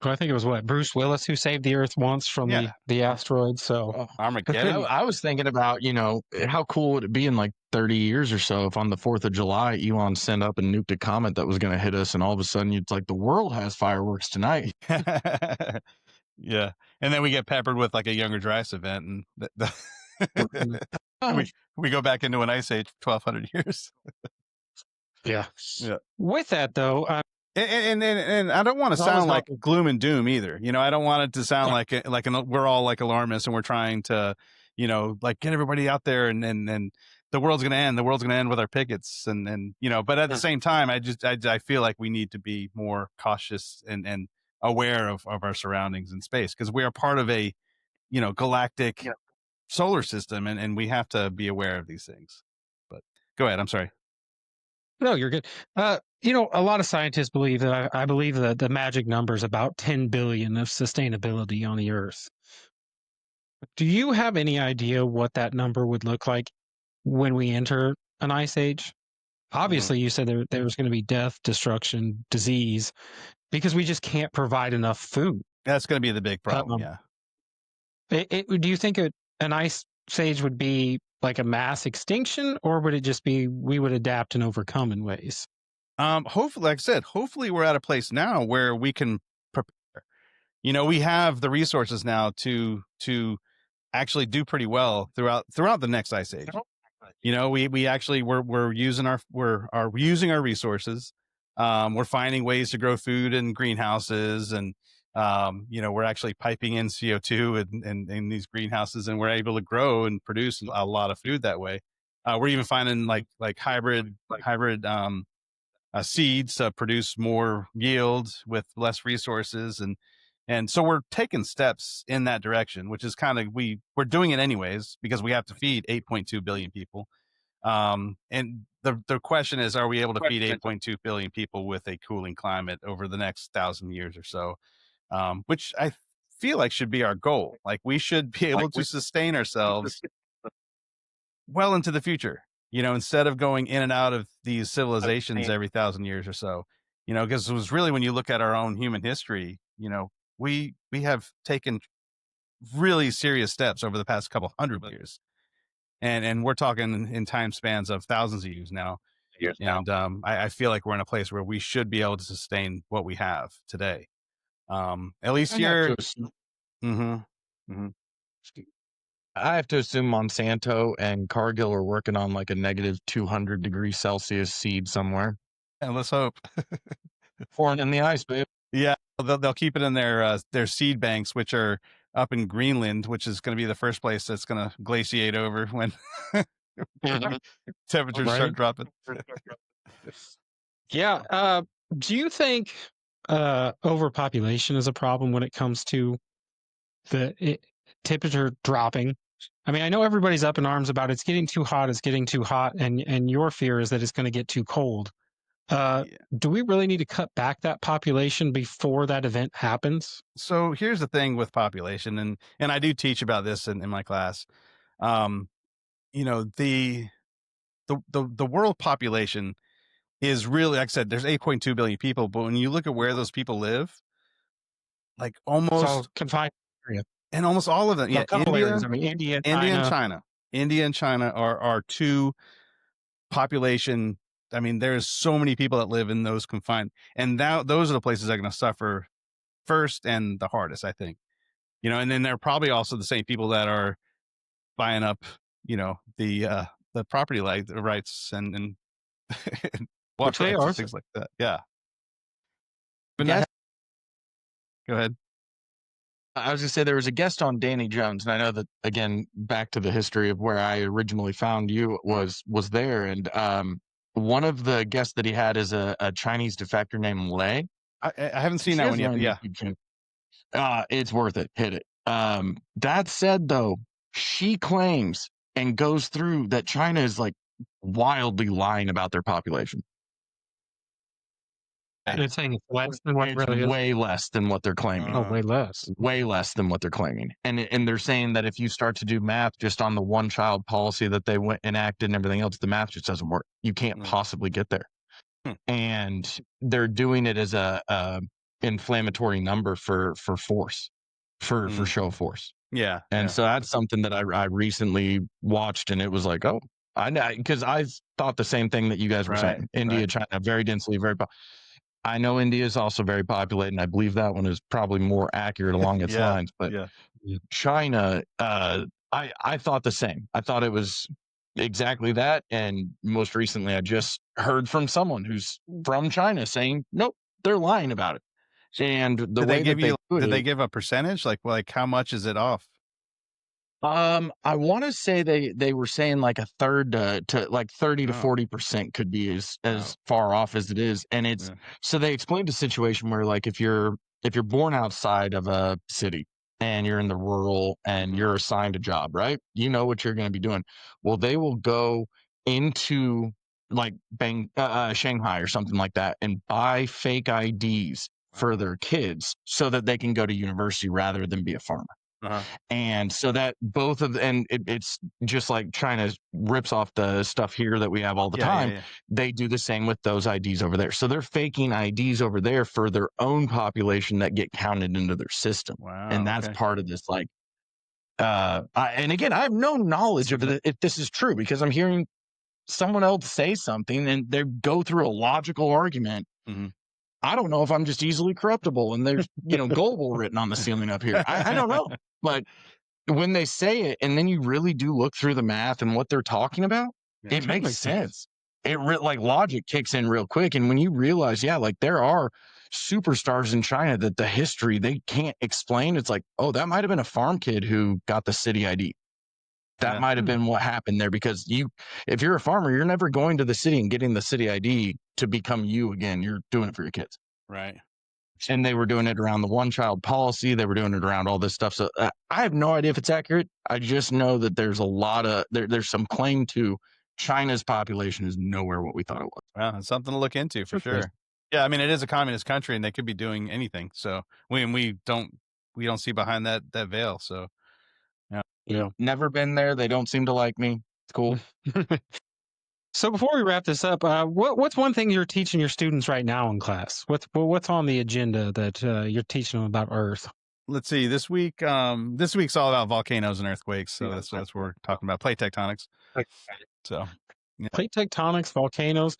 Speaker 1: I think it was Bruce Willis who saved the Earth once from the asteroids. So
Speaker 3: Armageddon.
Speaker 2: I was thinking about, how cool would it be in like 30 years or so if on the 4th of July, Elon sent up and nuked a comet that was going to hit us, and all of a sudden it's like the world has fireworks tonight.
Speaker 3: Yeah, and then we get peppered with like a Younger Dryas event, and we go back into an ice age, 1,200 years.
Speaker 1: Yeah. With that though,
Speaker 3: and I don't want to sound like gloom and doom either. I don't want it to sound like we're all like alarmists and we're trying to, like get everybody out there and the world's going to end. The world's going to end with our pickets and but at the same time, I feel like we need to be more cautious and aware of our surroundings in space, because we are part of a, galactic solar system and we have to be aware of these things. But go ahead. I'm sorry.
Speaker 1: No, you're good. A lot of scientists believe that I believe that the magic number is about 10 billion of sustainability on the Earth. Do you have any idea what that number would look like when we enter an ice age? Obviously, you said there's going to be death, destruction, disease, because we just can't provide enough food.
Speaker 3: That's going to be the big problem.
Speaker 1: Do you think an ice age would be like a mass extinction, or would it just be we would adapt and overcome in ways?
Speaker 3: Hopefully, like I said, hopefully we're at a place now where we can prepare. We have the resources now to actually do pretty well throughout the next ice age. We actually we're using our resources. We're finding ways to grow food in greenhouses, and we're actually piping in CO2 in these greenhouses, and we're able to grow and produce a lot of food that way. We're even finding like hybrid seeds to produce more yield with less resources, and so we're taking steps in that direction, which is kind of we're doing it anyways because we have to feed 8.2 billion people. And the question is, are we able to feed 8.2 billion people with a cooling climate over the next 1,000 years or so? Which I feel like should be our goal. Like we should be able to sustain ourselves well into the future, instead of going in and out of these civilizations every 1,000 years or so, because it was really, when you look at our own human history, we have taken really serious steps over the past couple hundred years. And we're talking in time spans of thousands of years now. And I feel like we're in a place where we should be able to sustain what we have today. At least here.
Speaker 2: I have to assume Monsanto and Cargill are working on like a negative 200 degrees Celsius seed somewhere.
Speaker 3: And let's hope.
Speaker 2: Pouring in the ice, babe.
Speaker 3: Yeah, they'll keep it in their seed banks, which are up in Greenland, which is going to be the first place that's going to glaciate over when temperatures start dropping.
Speaker 1: Yeah. Do you think overpopulation is a problem when it comes to the temperature dropping? I mean, I know everybody's up in arms about it's getting too hot, and your fear is that it's going to get too cold. Do we really need to cut back that population before that event happens?
Speaker 3: So here's the thing with population, and I do teach about this in my class. The world population is really, like I said, there's 8.2 billion people, but when you look at where those people live, like almost
Speaker 1: confined area,
Speaker 3: and almost all of them,
Speaker 1: India
Speaker 3: and China are two population. I mean, there's so many people that live in those confined, and those are the places that are going to suffer first and the hardest, I think. And then they're probably also the same people that are buying up, the property rights and water rights and things like that. Yeah. But go ahead.
Speaker 2: I was going to say there was a guest on Danny Jones, and I know that, again, back to the history of where I originally found you was there, and one of the guests that he had is a Chinese defector named Lei.
Speaker 3: I haven't seen that one yet. Yeah.
Speaker 2: It's worth it. Hit it. That said, though, she claims and goes through that China is like wildly lying about their population.
Speaker 1: They're saying it's less than what it
Speaker 2: It's
Speaker 1: really is.
Speaker 2: way less than what they're claiming.
Speaker 1: Oh, way less.
Speaker 2: Way less than what they're claiming. And they're saying that if you start to do math just on the one child policy that they enacted and everything else, the math just doesn't work. You can't possibly get there. And they're doing it as a inflammatory number for force, for show of force.
Speaker 3: Yeah.
Speaker 2: And so that's something that I recently watched, and it was like, oh, I know, because I thought the same thing that you guys were saying. India, China, very densely, I know India is also very populated, and I believe that one is probably more accurate along its lines. But China, I thought the same. I thought it was exactly that. And most recently, I just heard from someone who's from China saying, nope, they're lying about it. And the way that
Speaker 3: did they give a percentage? Like how much is it off?
Speaker 2: I want to say they were saying like a third to like 30 to 40% could be as far off as it is. And it's so they explained a situation where like if you're born outside of a city and you're in the rural and you're assigned a job, right? You know what you're going to be doing. Well, they will go into like Shanghai or something like that and buy fake IDs for their kids so that they can go to university rather than be a farmer. And so that it's just like China rips off the stuff here that we have all the time. They do the same with those IDs over there. So they're faking IDs over there for their own population that get counted into their system. And that's part of this. Like, and again, I have no knowledge of it if this is true, because I'm hearing someone else say something and they go through a logical argument. I don't know if I'm just easily corruptible and there's, global written on the ceiling up here. I don't know. But when they say it and then you really do look through the math and what they're talking about, it makes sense. Like logic kicks in real quick. And when you realize, like there are superstars in China that the history they can't explain. It's like, oh, that might have been a farm kid who got the city ID. That might have been what happened there, because if you're a farmer, you're never going to the city and getting the city ID to become you again. You're doing it for your kids.
Speaker 3: Right.
Speaker 2: And they were doing it around the one child policy. They were doing it around all this stuff. So I have no idea if it's accurate. I just know that there's a lot of, there's some claim to China's population is nowhere what we thought it was.
Speaker 3: Well, it's something to look into for sure. Yeah. I mean, it is a communist country and they could be doing anything. So we don't see behind that veil. So
Speaker 2: never been there. They don't seem to like me. It's cool.
Speaker 1: So before we wrap this up, what's one thing you're teaching your students right now in class? What's on the agenda that you're teaching them about Earth?
Speaker 3: Let's see. This week's all about volcanoes and earthquakes. So that's what we're talking about. Plate tectonics. So
Speaker 1: plate tectonics, volcanoes.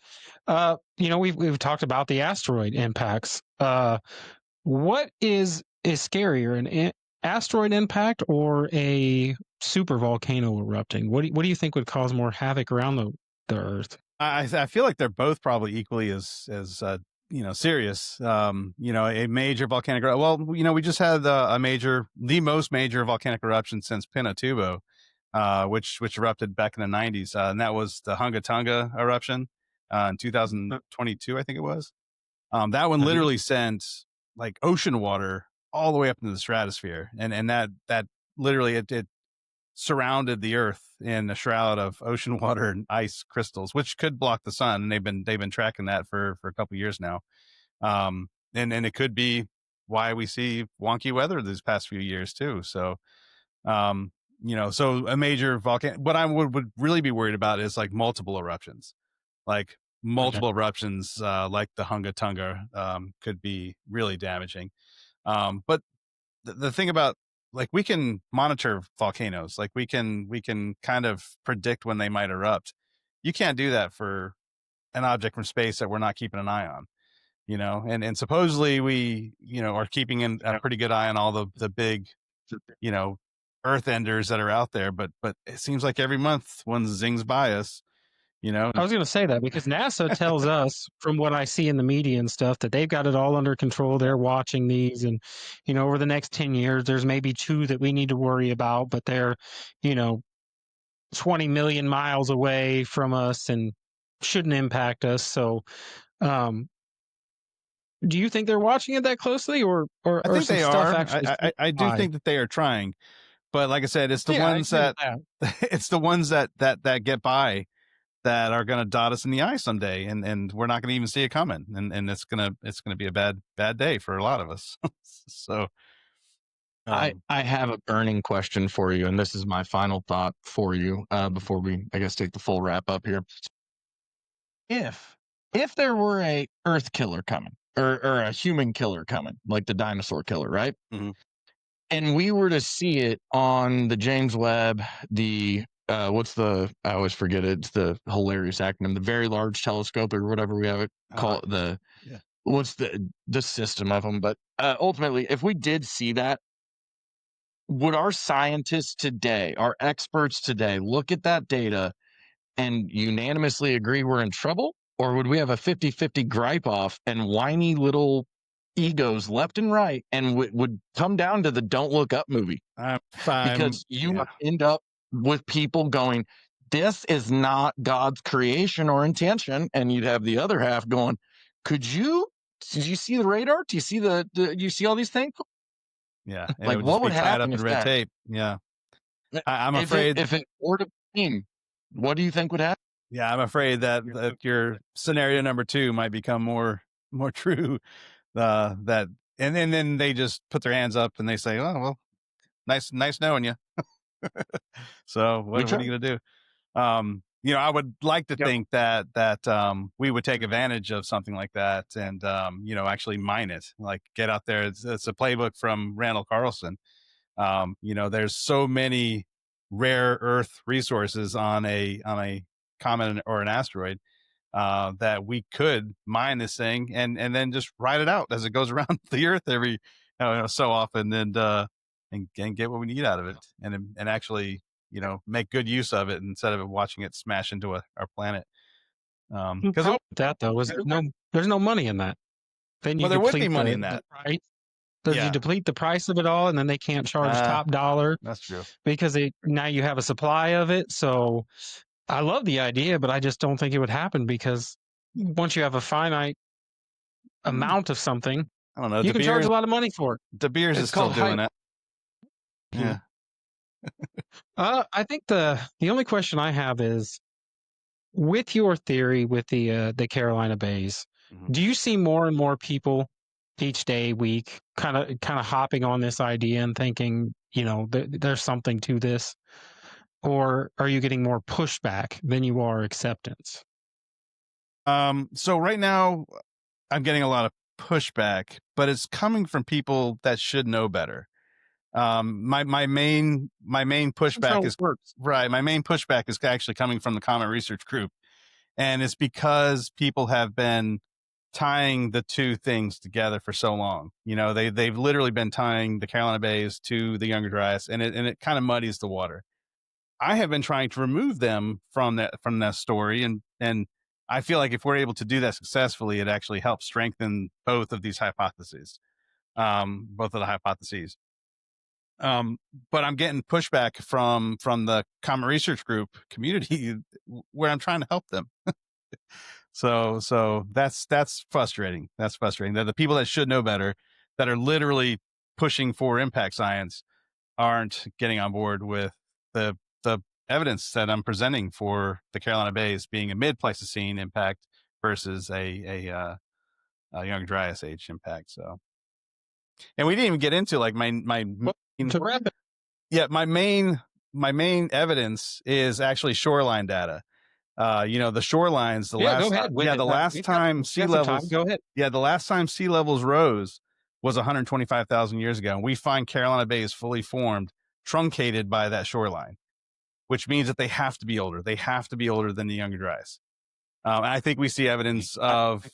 Speaker 1: We've talked about the asteroid impacts. What is scarier, an asteroid impact or a super volcano erupting? What do you think would cause more havoc around the Earth?
Speaker 3: I feel like they're both probably equally as serious. A major volcanic. Well, we just had the most major volcanic eruption since Pinatubo, which erupted back in the 90s, and that was the Hunga Tonga eruption in 2022, I think it was. That one literally sent like ocean water all the way up into the stratosphere, and that literally it surrounded the Earth in a shroud of ocean water and ice crystals, which could block the sun. And they've been tracking that for a couple of years now. And it could be why we see wonky weather these past few years too. So, so a major volcano, what I would really be worried about is like multiple eruptions, like eruptions, like the Hunga Tonga, could be really damaging. But the thing about, like, we can monitor volcanoes, like we can kind of predict when they might erupt. You can't do that for an object from space that we're not keeping an eye on, and supposedly we, are keeping a pretty good eye on all the big, earth enders that are out there. But it seems like every month one zings by us.
Speaker 1: I was going to say that because NASA tells us, from what I see in the media and stuff, that they've got it all under control. They're watching these, and over the next 10 years, there's maybe 2 that we need to worry about, but they're 20 million miles away from us and shouldn't impact us. So, do you think they're watching it that closely, or
Speaker 3: I think they are? I do think that they are trying, but like I said, it's the ones that it's the ones that get by that are going to dot us in the eye someday, and we're not going to even see it coming, and it's gonna be a bad day for a lot of us. So
Speaker 2: I have a burning question for you, and this is my final thought for you before we, I guess, take the full wrap up here. If there were a Earth killer coming, or a human killer coming, like the dinosaur killer, right?
Speaker 3: Mhm.
Speaker 2: And we were to see it on the James Webb, the I always forget it. It's the hilarious acronym, the Very Large Telescope, or whatever we have it called. What's the system of them? But ultimately, if we did see that, would our scientists today, our experts today, look at that data and unanimously agree we're in trouble? Or would we have a 50-50 gripe off and whiny little egos left and right, and would come down to the Don't Look Up movie? Because you end up with people going, this is not God's creation or intention. And you'd have the other half going, did you see the radar? Do you see you see all these things?
Speaker 3: Yeah.
Speaker 2: Like, what would happen
Speaker 3: up in
Speaker 2: if
Speaker 3: red
Speaker 2: that?
Speaker 3: tape? Yeah. I'm afraid
Speaker 2: if it were to be, what do you think would happen?
Speaker 3: Yeah, I'm afraid that your scenario number 2 might become more true. That and then they just put their hands up and they say, "Oh well, nice knowing you." So what are you gonna do? I would like to think that we would take advantage of something like that and actually mine it. Like, get out there. It's a playbook from Randall Carlson. There's so many rare Earth resources on a comet or an asteroid that we could mine this thing and then just ride it out as it goes around the Earth every so often, and get what we need out of it, and actually make good use of it instead of watching it smash into our planet.
Speaker 1: Because that though is there's no money in that. Then you
Speaker 3: there would be money in that.
Speaker 1: Right? You deplete the price of it all, and then they can't charge top dollar.
Speaker 3: That's true.
Speaker 1: Because now you have a supply of it. So I love the idea, but I just don't think it would happen, because once you have a finite amount of something,
Speaker 3: I don't know.
Speaker 1: You can charge a lot of money for it.
Speaker 3: De Beers is still doing it. Yeah.
Speaker 1: I think the only question I have is, with your theory with the Carolina Bays, do you see more and more people each day, week, kind of hopping on this idea and thinking, there's something to this? Or are you getting more pushback than you are acceptance?
Speaker 3: So right now I'm getting a lot of pushback, but it's coming from people that should know better. My main pushback is right. My main pushback is actually coming from the Comet Research Group, and it's because people have been tying the two things together for so long. They've literally been tying the Carolina Bays to the Younger Dryas, and it kind of muddies the water. I have been trying to remove them from that story, and I feel like if we're able to do that successfully, it actually helps strengthen both of these hypotheses, both of the hypotheses. But I'm getting pushback from the Comet Research Group community where I'm trying to help them. So that's frustrating. That's frustrating that the people that should know better, that are literally pushing for impact science, aren't getting on board with the evidence that I'm presenting for the Carolina Bays being a mid-Pleistocene impact versus a Younger Dryas age impact. So, and we didn't even get into like my main evidence is actually shoreline data. The shorelines. The last time sea levels.
Speaker 1: Go ahead.
Speaker 3: Yeah, the last time sea levels rose was 125,000 years ago, and we find Carolina Bays fully formed, truncated by that shoreline, which means that they have to be older. They have to be older than the Younger Dryas. And I think we see evidence of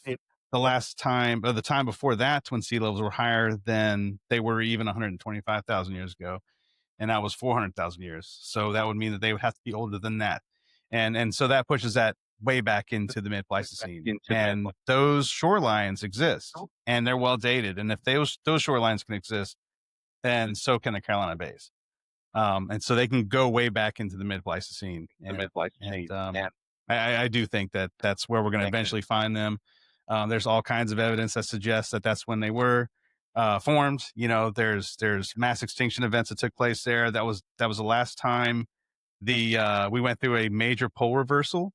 Speaker 3: the last time, or the time before that, when sea levels were higher than they were even 125,000 years ago, and that was 400,000 years. So that would mean that they would have to be older than that, and so that pushes that way back into the mid-Pleistocene. And those shorelines exist, and they're well dated. And if those shorelines can exist, then so can the Carolina Bays. And so they can go way back into the mid-Pleistocene. I do think that that's where we're going to eventually find them. There's all kinds of evidence that suggests that that's when they were formed. There's mass extinction events that took place there. That was the last time we went through a major pole reversal.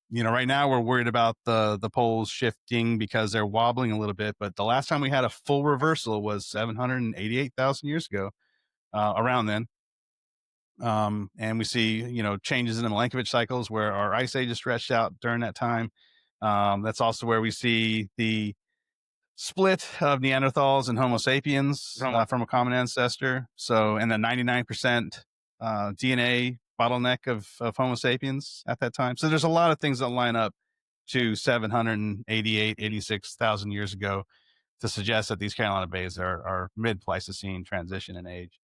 Speaker 3: Right now we're worried about the poles shifting because they're wobbling a little bit, but the last time we had a full reversal was 788,000 years ago, around then. And we see, changes in the Milankovitch cycles where our ice age is stretched out during that time. That's also where we see the split of Neanderthals and Homo sapiens from a common ancestor. So, and the 99% DNA bottleneck of Homo sapiens at that time. So there's a lot of things that line up to 86,000 years ago to suggest that these Carolina bays are mid-Pleistocene transition in age.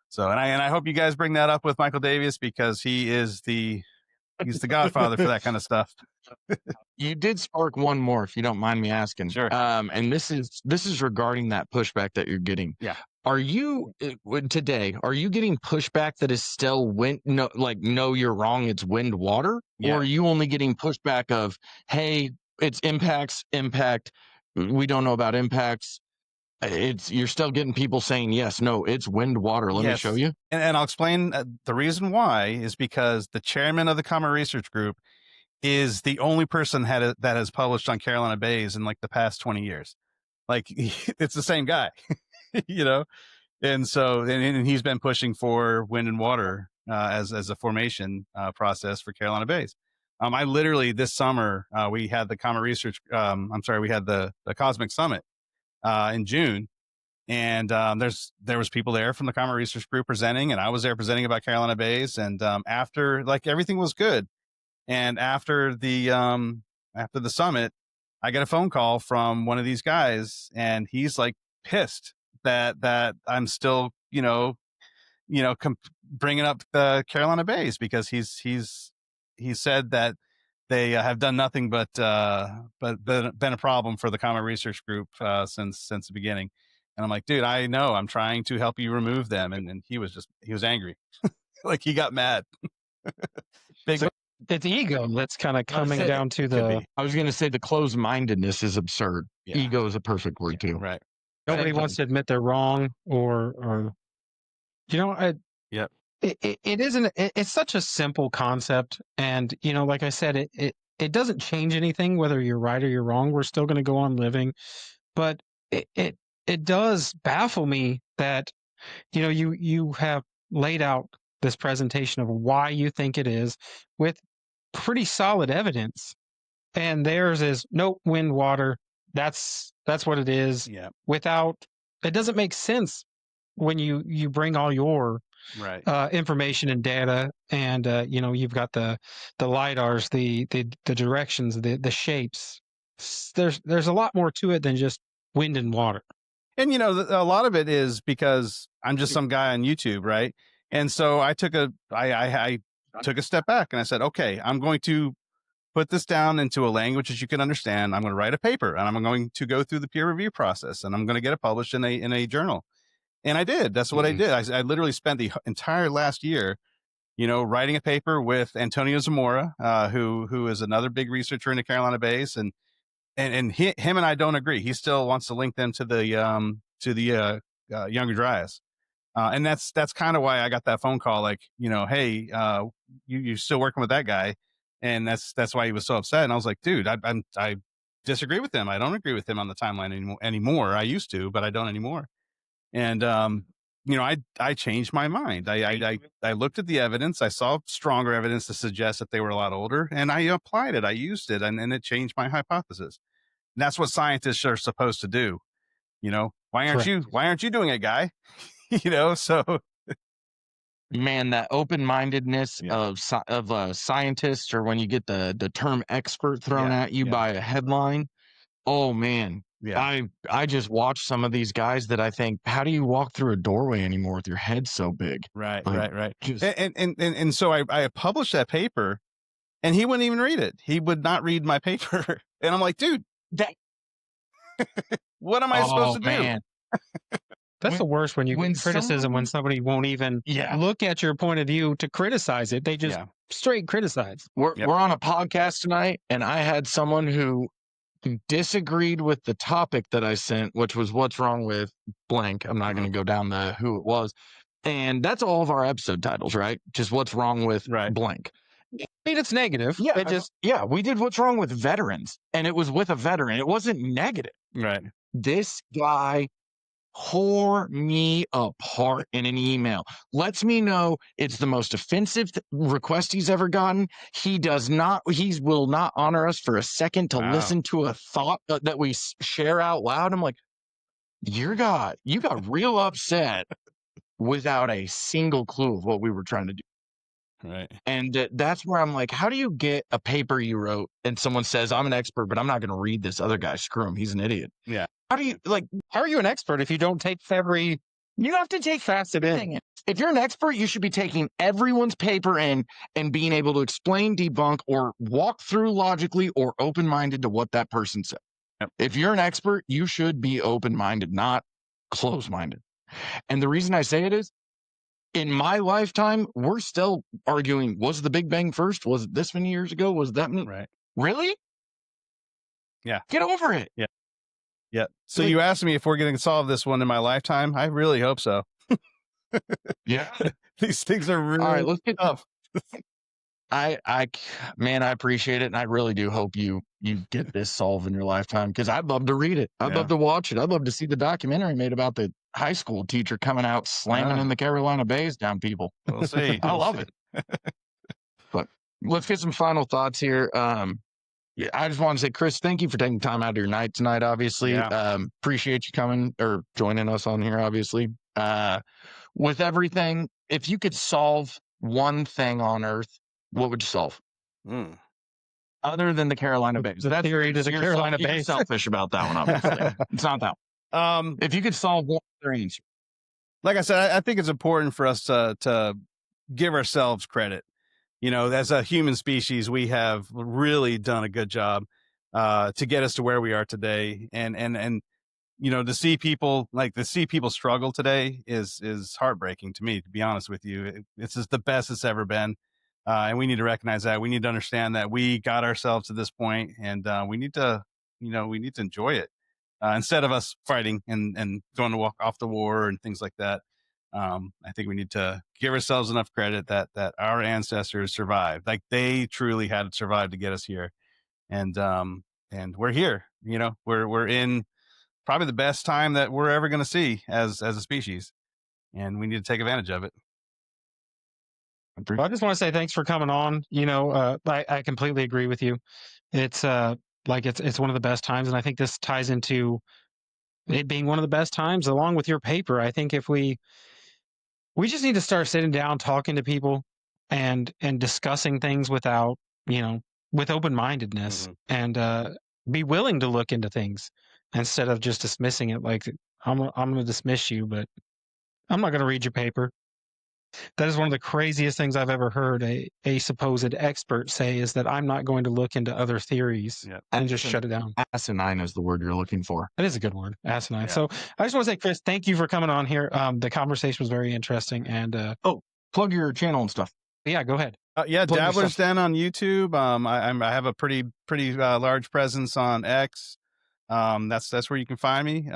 Speaker 3: So, and I hope you guys bring that up with Michael Davies, because he's the godfather for that kind of stuff.
Speaker 2: You did spark one more, if you don't mind me asking.
Speaker 3: Sure.
Speaker 2: And this is regarding that pushback that you're getting.
Speaker 3: Yeah.
Speaker 2: Are you getting pushback that is still no, you're wrong, it's wind water?
Speaker 3: Yeah.
Speaker 2: Or are you only getting pushback of, hey, it's impact, we don't know about impacts? You're still getting people saying, yes, no, it's wind water. Let me show you.
Speaker 3: And I'll explain the reason why is because the chairman of the Common Research Group is the only person that has published on Carolina bays in like the past 20 years. Like, it's the same guy, and so, and he's been pushing for wind and water as a formation process for Carolina bays. I literally this summer, we had the Common Research, we had the Cosmic Summit in June. And there was people there from the Common Research Group presenting, and I was there presenting about Carolina bays. And after, like, everything was good. And after the summit, I get a phone call from one of these guys, and he's like pissed that I'm still, bringing up the Carolina bays, because he said that they have done nothing but been a problem for the Common Research Group since the beginning. And I'm like, dude, I know, I'm trying to help you remove them. And he was angry. Like, he got mad.
Speaker 1: So it's ego that's kind of coming down to
Speaker 2: I was going to say the closed-mindedness is absurd.
Speaker 3: Yeah.
Speaker 2: Ego is a perfect word too.
Speaker 3: Right.
Speaker 1: Nobody wants to admit they're wrong, or
Speaker 3: Yep.
Speaker 1: It isn't. It's such a simple concept, and like I said, it doesn't change anything whether you're right or you're wrong. We're still going to go on living, but it does baffle me that you have laid out this presentation of why you think it is with pretty solid evidence, and theirs is no, wind, water. That's what it is.
Speaker 3: Yeah.
Speaker 1: Without, it doesn't make sense when you bring all your information and data, and you've got the lidars, the directions, the shapes. There's a lot more to it than just wind and water.
Speaker 3: And a lot of it is because I'm just some guy on YouTube, right? And so I took a step back, and I said, okay, I'm going to put this down into a language that you can understand. I'm going to write a paper, and I'm going to go through the peer review process, and I'm going to get it published in a journal. And I did. That's what I did. I literally spent the entire last year, writing a paper with Antonio Zamora, who is another big researcher in the Carolina bays, and him and I don't agree. He still wants to link them to the Younger Dryas. And that's kind of why I got that phone call, like, hey, you're still working with that guy. And that's why he was so upset. And I was like, dude, I disagree with him. I don't agree with him on the timeline anymore. I used to, but I don't anymore. And, I changed my mind. I looked at the evidence. I saw stronger evidence to suggest that they were a lot older, and I applied it. I used it, and it changed my hypothesis. And that's what scientists are supposed to do. Why aren't you doing it, guy? So.
Speaker 2: Man, that open-mindedness of scientists, or when you get the term expert thrown at you by a headline. Oh man. Yeah. I just watch some of these guys that I think, how do you walk through a doorway anymore with your head so big?
Speaker 3: Right, right. And so I published that paper, and he wouldn't even read it. He would not read my paper. And I'm like, dude, what am I supposed to do?
Speaker 1: That's the worst, when you get criticism, when somebody won't even look at your point of view to criticize it. They just straight criticize.
Speaker 2: We're on a podcast tonight, and I had someone who disagreed with the topic that I sent, which was what's wrong with blank. I'm not going to go down who it was. And that's all of our episode titles, right? Just what's wrong with blank.
Speaker 1: I mean, it's negative.
Speaker 2: Yeah,
Speaker 1: It just
Speaker 2: we did What's Wrong with Veterans, and it was with a veteran. It wasn't negative.
Speaker 3: Right.
Speaker 2: This guy tore me apart in an email. Lets me know it's the most offensive request he's ever gotten. He will not honor us for a second to listen to a thought that we share out loud. I'm like, you got real upset without a single clue of what we were trying to do.
Speaker 3: Right.
Speaker 2: And that's where I'm like, how do you get a paper you wrote and someone says, I'm an expert, but I'm not going to read this other guy. Screw him. He's an idiot.
Speaker 3: Yeah.
Speaker 1: how are you an expert if you don't take you have to take facet in.
Speaker 2: If you're an expert, you should be taking everyone's paper in and being able to explain, debunk, or walk through logically or open-minded to what that person said.
Speaker 3: Yep.
Speaker 2: If you're an expert, you should be open-minded, not close-minded. And the reason I say it is, in my lifetime, we're still arguing, was the Big Bang first? Was it this many years ago? Was that
Speaker 3: Right.
Speaker 2: Really?
Speaker 3: Yeah.
Speaker 2: Get over it.
Speaker 3: Yeah. Yeah. So you asked me if we're going to solve this one in my lifetime. I really hope so.
Speaker 2: Yeah.
Speaker 3: These things are really
Speaker 2: All right, let's get
Speaker 3: tough.
Speaker 2: I appreciate it, and I really do hope you get this solved in your lifetime, because I'd love to read it. I'd love to watch it. I'd love to see the documentary made about the high school teacher coming out slamming in the Carolina Bays down people.
Speaker 3: We'll see.
Speaker 2: I love it. But let's get some final thoughts here. Yeah, I just want to say, Chris, thank you for taking time out of your night tonight, obviously.
Speaker 3: Yeah.
Speaker 2: Appreciate you coming or joining us on here, obviously. With everything, if you could solve one thing on Earth, what would you solve? Other than the Carolina Bays.
Speaker 1: The theory to the Carolina
Speaker 2: Bays.
Speaker 1: Bays.
Speaker 2: Selfish about that one, obviously. It's not that one. If you could solve one other answer.
Speaker 3: Like I said, I think it's important for us to give ourselves credit. You know, as a human species, we have really done a good job to get us to where we are today. And you know, to see people struggle today is heartbreaking to me, to be honest with you. It's just the best it's ever been. And we need to recognize that. We need to understand that we got ourselves to this point, and we need to enjoy it instead of us fighting and going to walk off the war and things like that. I think we need to give ourselves enough credit that our ancestors survived. Like, they truly had to survive to get us here. And we're here, you know, we're in probably the best time that we're ever going to see as a species. And we need to take advantage of it.
Speaker 1: Well, I just want to say thanks for coming on. You know, I completely agree with you. It's it's one of the best times. And I think this ties into it being one of the best times along with your paper. I think if we just need to start sitting down, talking to people and discussing things with open-mindedness and be willing to look into things instead of just dismissing it. Like, I'm going to dismiss you, but I'm not going to read your paper. That is one of the craziest things I've ever heard a supposed expert say, is that I'm not going to look into other theories and just shut it down.
Speaker 2: Asinine is the word you're looking for.
Speaker 1: That is a good word, asinine. Yeah. So I just want to say, Chris, thank you for coming on here. The conversation was very interesting. And
Speaker 2: plug your channel and stuff.
Speaker 1: Yeah, go ahead.
Speaker 3: Dabbler's Den on YouTube. I have a pretty large presence on X. That's where you can find me.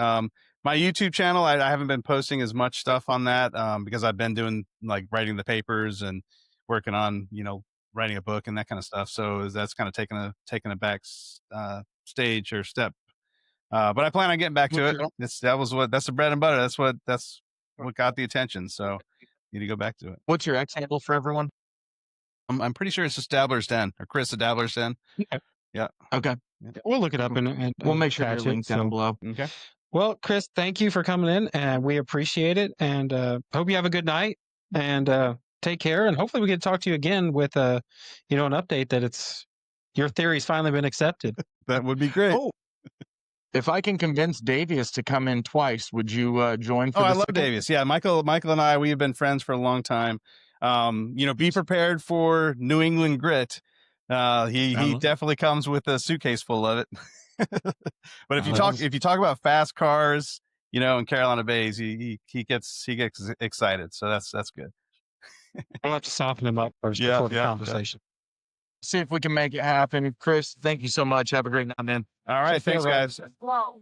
Speaker 3: My YouTube channel, I haven't been posting as much stuff on that because I've been doing writing the papers and working on, writing a book and that kind of stuff. So that's kind of taking a back stage or step. But I plan on getting back to it. That's the bread and butter. That's what got the attention. So need to go back to it.
Speaker 2: What's your X handle for everyone?
Speaker 3: I'm pretty sure it's just Dabbler's Den, or Chris the Dabbler's Den.
Speaker 1: Okay.
Speaker 3: Yeah.
Speaker 2: Okay.
Speaker 1: We'll look it up and
Speaker 2: we'll make sure your link's down below.
Speaker 3: Okay.
Speaker 1: Well, Chris, thank you for coming in, and we appreciate it. And hope you have a good night, and take care. And hopefully we get to talk to you again with an update that your theory's finally been accepted.
Speaker 3: That would be great.
Speaker 2: Oh, if I can convince Davius to come in twice, would you join?
Speaker 3: I love Davius. Yeah, Michael and I, we have been friends for a long time. Be prepared for New England grit. He definitely comes with a suitcase full of it. But if you talk about fast cars, in Carolina Bays, he gets excited. So that's good.
Speaker 1: I'll have to soften him up first before the conversation.
Speaker 2: See if we can make it happen. Chris, thank you so much. Have a great night, man.
Speaker 3: All right. Thanks, guys.
Speaker 4: Wow.